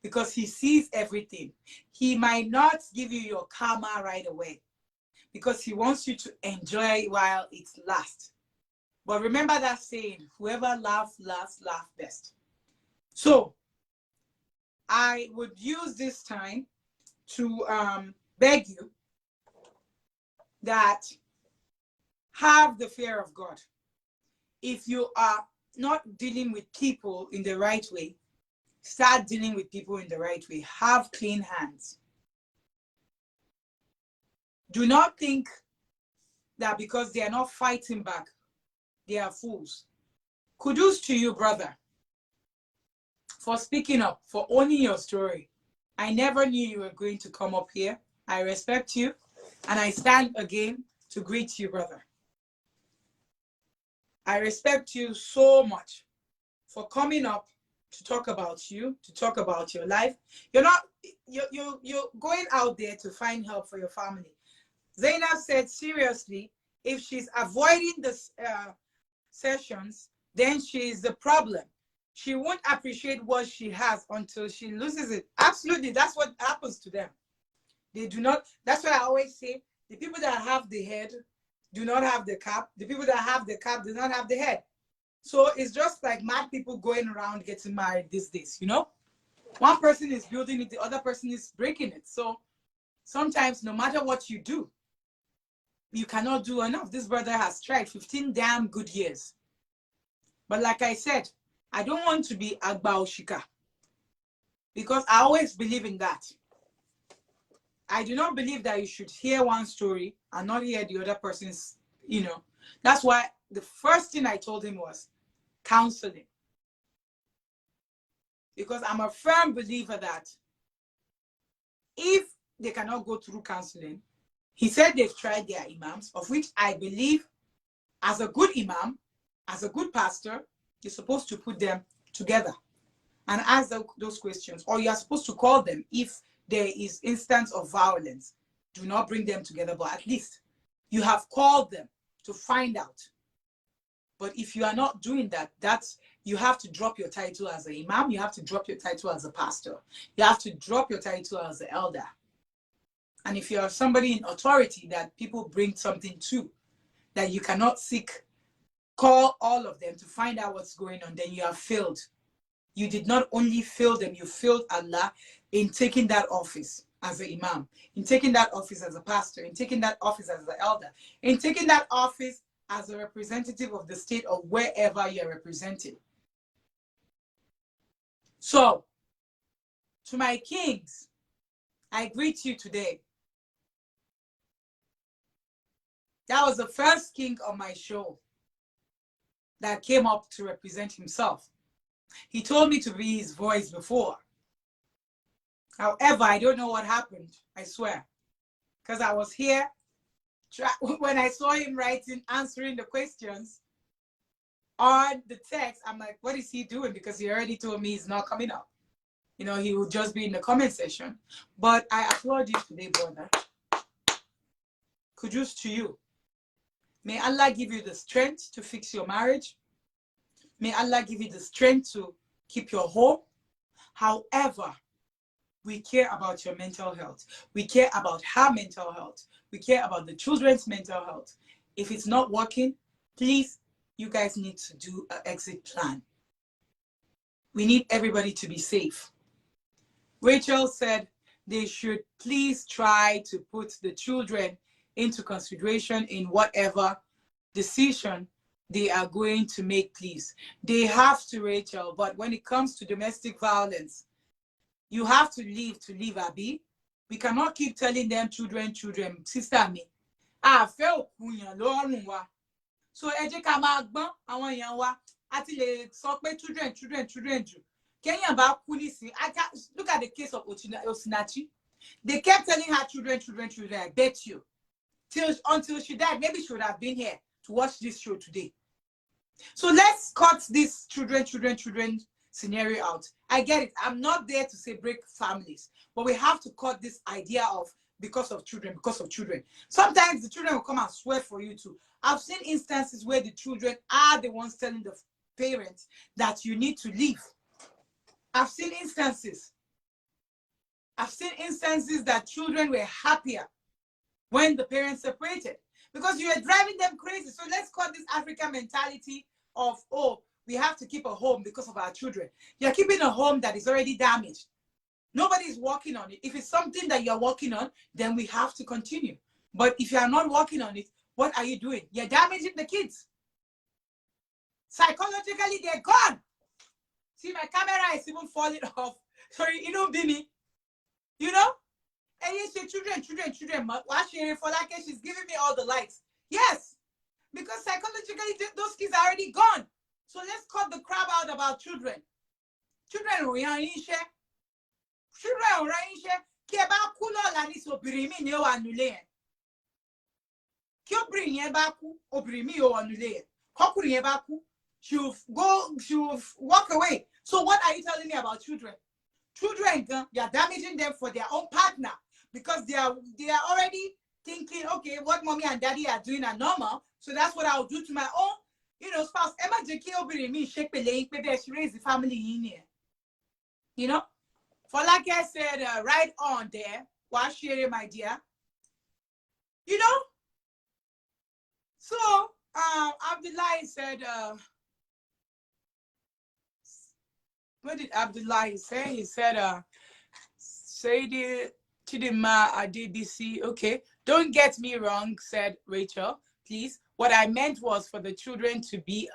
because He sees everything. He might not give you your karma right away, because He wants you to enjoy while it lasts. But remember that saying, whoever laughs last, laugh best. So, I would use this time to beg you that have the fear of God. If you are not dealing with people in the right way, start dealing with people in the right way. Have clean hands. Do not think that because they are not fighting back, they are fools. Kudos to you, brother, for speaking up, for owning your story. I never knew you were going to come up here. I respect you, and I stand again to greet you, brother. I respect you so much for coming up to talk about you, to talk about your life. You're going out there to find help for your family. Zainab said, seriously, if she's avoiding the sessions, then she's the problem. She won't appreciate what she has until she loses it. Absolutely, that's what happens to them. They do not, that's why I always say, the people that have the head do not have the cap. The people that have the cap do not have the head. So it's just like mad people going around getting married these days, you know? One person is building it, the other person is breaking it. So sometimes no matter what you do, you cannot do enough. This brother has tried 15 damn good years. But like I said, I don't want to be Agba Oshika, because I always believe in that. I do not believe that you should hear one story and not hear the other person's, you know. That's why the first thing I told him was counseling. Because I'm a firm believer that if they cannot go through counseling, he said they've tried their imams, of which I believe as a good imam, as a good pastor, you're supposed to put them together and ask those questions, or you're supposed to call them if there is instance of violence. Do not bring them together, but at least you have called them to find out. But if you are not doing that, you have to drop your title as an imam, you have to drop your title as a pastor, you have to drop your title as an elder. And if you are somebody in authority that people bring something to, that you cannot call all of them to find out what's going on, then you have failed. You did not only fail them, you failed Allah in taking that office as an imam, in taking that office as a pastor, in taking that office as an elder, in taking that office as a representative of the state or wherever you're represented. So, to my kings, I greet you today. That was the first king on my show that came up to represent himself. He told me to be his voice before. However, I don't know what happened, I swear. Because I was here, when I saw him writing, answering the questions on the text, I'm like, what is he doing? Because he already told me he's not coming up. You know, he will just be in the comment section. But I applaud you today, brother. Kudos to you. May Allah give you the strength to fix your marriage. May Allah give you the strength to keep your home. However, we care about your mental health. We care about her mental health. We care about the children's mental health. If it's not working, please, you guys need to do an exit plan. We need everybody to be safe. Rachel said they should please try to put the children into consideration in whatever decision they are going to make, please. They have to, Rachel, but when it comes to domestic violence, you have to leave, Abby. We cannot keep telling them children, sister me. So eje ká máa gbọ́n àwọn èèyàn wa àti lè sọ pé children jù. Kenyan bá kú nísìn. Look at the case of Osinachi. They kept telling her children, I bet you. Until she died, maybe she would have been here to watch this show today. So let's cut this children scenario out. I get it. I'm not there to say break families, but we have to cut this idea of because of children. Sometimes the children will come and swear for you too. I've seen instances where the children are the ones telling the parents that you need to leave. I've seen instances that children were happier when the parents separated because you were driving them crazy. So let's call this African mentality of, oh, we have to keep a home because of our children. You're keeping a home that is already damaged. Nobody's working on it. If it's something that you're working on, then we have to continue. But if you're not working on it, what are you doing? You're damaging the kids. Psychologically, they're gone. See, my camera is even falling off. Sorry, you know, Bimi. You know? And you say children. She's giving me all the likes. Yes. Because psychologically, those kids are already gone. So let's cut the crap out about children. Children, we are in share. Children, we are in share. Keba kulo la ni so birimi ni o anule. Kyo bring ye baku o birimi o anule. Kokuri ye baku. She'll walk away. So what are you telling me about children? Children, they are damaging them for their own partner because they are already thinking, okay, what mommy and daddy are doing are normal, so that's what I'll do to my own, spouse. Emma Jeki obiri me shake maybe she raise the family in here. You know, for like I said, right on there, while sharing, my dear. You know, so Abdullahi said. What did Abdullahi say? He said, say the Chidima DBC. Okay, don't get me wrong, said Rachel, please. What I meant was for the children to be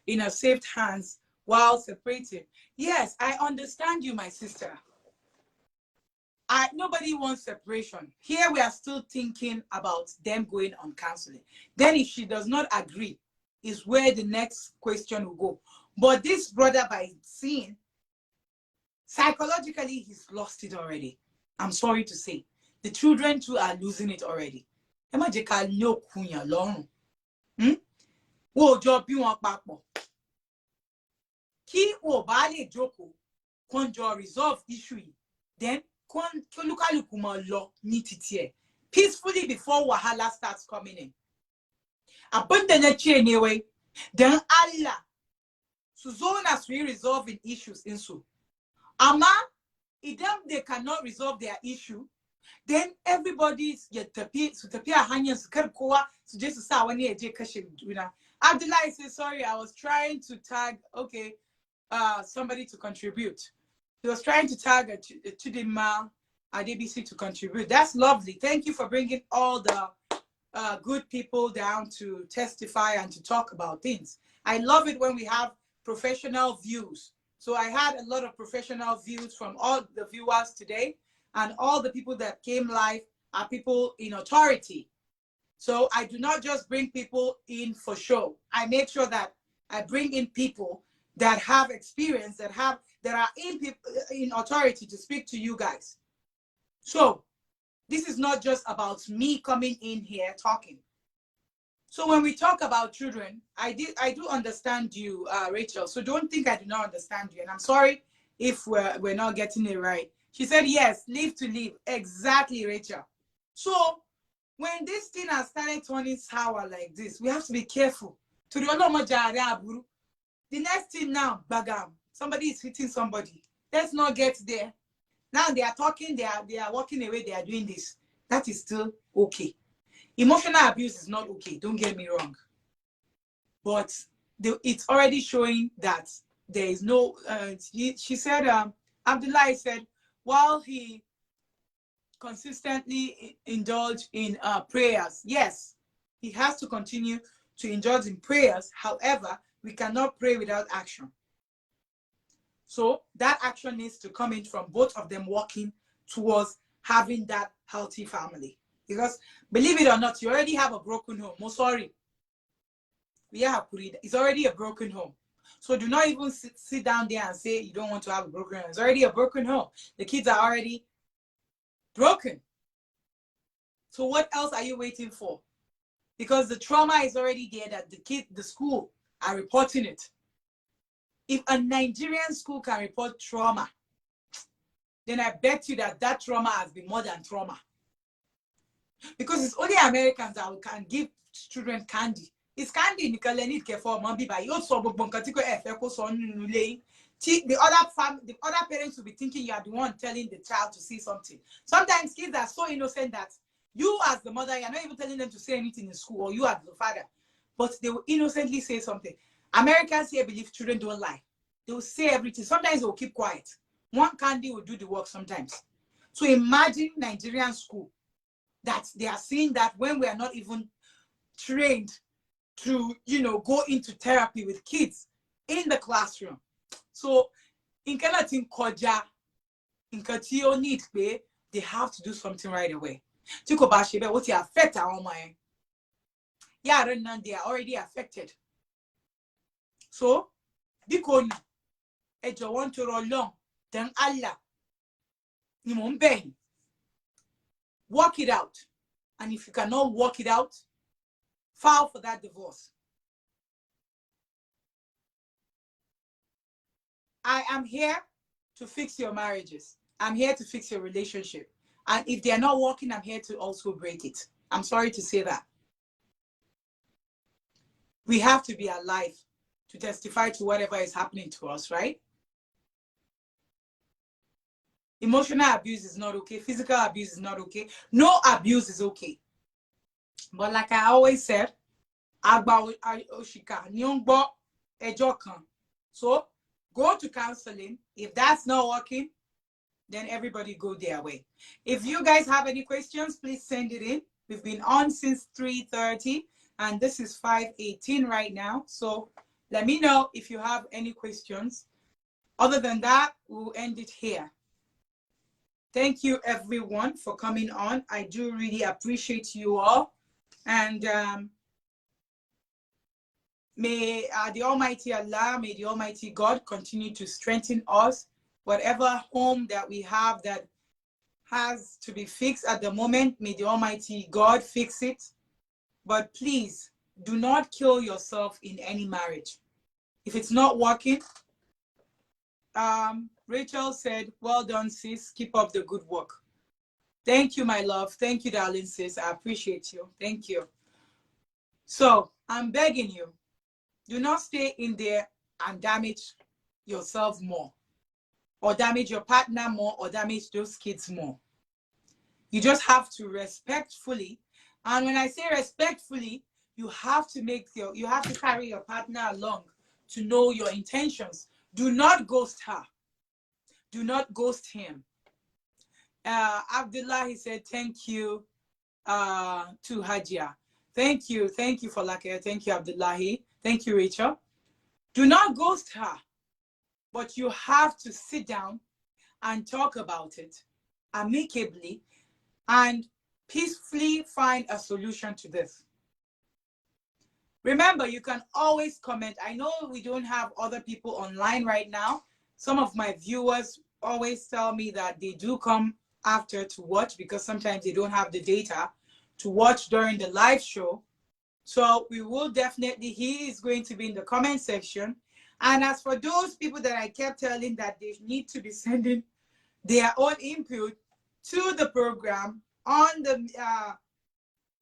in a safe hands while separated. Yes, I understand you, my sister. Nobody wants separation. Here we are still thinking about them going on counseling. Then if she does not agree, is where the next question will go. But this brother, by seeing, psychologically, he's lost it already. I'm sorry to say. The children too are losing it already. Ki o ba le joko konjo resolve issue, then peacefully before wahala starts coming in. Anyway, then Allah. So soon as we resolving issues in so. Ama, if them they cannot resolve their issue, then everybody's Abdullahi says, sorry, I was trying to tag, okay, somebody to contribute. He was trying to tag Chidima DBC to contribute. That's lovely. Thank you for bringing all the good people down to testify and to talk about things. I love it when we have professional views. So I had a lot of professional views from all the viewers today, and all the people that came live are people in authority. So I do not just bring people in for show. I make sure that I bring in people that have experience, that are in authority to speak to you guys. So this is not just about me coming in here talking. So when we talk about children, I do understand you, Rachel. So don't think I do not understand you. And I'm sorry if we're not getting it right. She said, yes, live to live. Exactly, Rachel. So when this thing has started turning sour like this, we have to be careful. The next thing now, bagam, somebody is hitting somebody. Let's not get there. Now they are talking, they are walking away, they are doing this. That is still okay. Emotional abuse is not okay, don't get me wrong. But it's already showing that there is no, she said, Abdullah said, while he consistently indulged in prayers, yes, he has to continue to indulge in prayers. However, we cannot pray without action. So that action needs to come in from both of them working towards having that healthy family. Because believe it or not, you already have a broken home. Oh, sorry. It's already a broken home. So do not even sit down there and say you don't want to have a broken home. It's already a broken home. The kids are already broken. So what else are you waiting for? Because the trauma is already there that the school are reporting it. If a Nigerian school can report trauma, then I bet you that trauma has been more than trauma. Because it's only Americans that can give children candy. It's candy the other parents will be thinking you are the one telling the child to see something. Sometimes kids are so innocent that you as the mother, you're not even telling them to say anything in school, or you as the father, but they will innocently say something. Americans here believe children don't lie. They will say everything. Sometimes they will keep quiet. One candy will do the work sometimes. So imagine Nigerian school that they are seeing that when we are not even trained to, go into therapy with kids in the classroom. So in Kanatin Koja, in Katio need pay, they have to do something right away. Tiko Bashebe, what you affect our mind? Yeah, they are already affected. So, because you want to roll long, then Allah, work it out. And if you cannot work it out, file for that divorce. I am here to fix your marriages. I'm here to fix your relationship. And if they're not working, I'm here to also break it. I'm sorry to say that. We have to be alive to testify to whatever is happening to us, right? Emotional abuse is not okay. Physical abuse is not okay. No abuse is okay. But like I always said, so go to counseling. If that's not working, then everybody go their way. If you guys have any questions, please send it in. We've been on since 3:30 and this is 5:18 right now. So let me know if you have any questions. Other than that, we'll end it here. Thank you everyone for coming on. I do really appreciate you all. And may the Almighty Allah, may the Almighty God continue to strengthen us. Whatever home that we have that has to be fixed at the moment, may the Almighty God fix it. But please, do not kill yourself in any marriage. If it's not working, Rachel said, well done, sis. Keep up the good work. Thank you, my love. Thank you, darling sis. I appreciate you. Thank you. So I'm begging you, do not stay in there and damage yourself more, or damage your partner more, or damage those kids more. You just have to respectfully, and when I say respectfully, you have to carry your partner along to know your intentions. Do not ghost her. Do not ghost him. Abdullah, he said, thank you to Hajia. Thank you for Lakia. Thank you, Abdullahi. Thank you, Rachel. Do not ghost her, but you have to sit down and talk about it amicably and peacefully find a solution to this. Remember, you can always comment. I know we don't have other people online right now. Some of my viewers always tell me that they do come after to watch because sometimes they don't have the data to watch during the live show. So we will definitely, he is going to be in the comment section. And as for those people that I kept telling that they need to be sending their own input to the program on the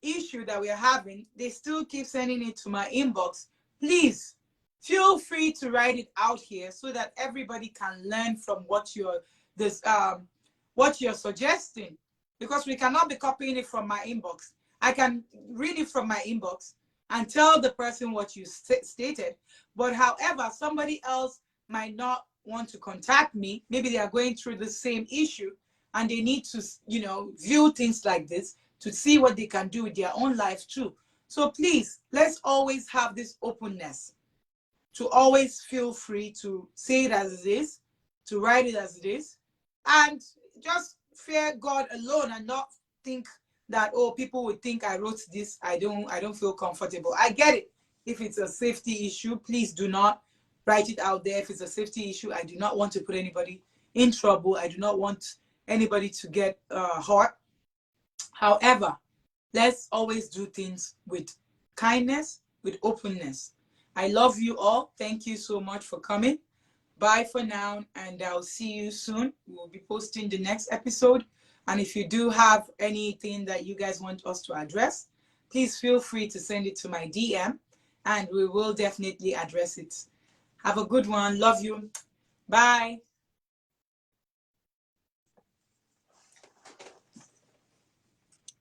issue that we're having, they still keep sending it to my inbox. Please feel free to write it out here so that everybody can learn from what what you're suggesting, because we cannot be copying it from my inbox. I can read it from my inbox and tell the person what you stated. But however, somebody else might not want to contact me. Maybe they are going through the same issue and they need to, you know, view things like this to see what they can do with their own life too. So please, let's always have this openness to always feel free to say it as it is, to write it as it is, and just fear God alone and not think that, oh, people would think I wrote this. I don't feel comfortable. I get it. If it's a safety issue, please do not write it out there. If it's a safety issue, I do not want to put anybody in trouble. I do not want anybody to get hurt. However, let's always do things with kindness, with openness. I love you all. Thank you so much for coming. Bye for now, and I'll see you soon. We'll be posting the next episode. And if you do have anything that you guys want us to address, please feel free to send it to my DM, and we will definitely address it. Have a good one. Love you. Bye.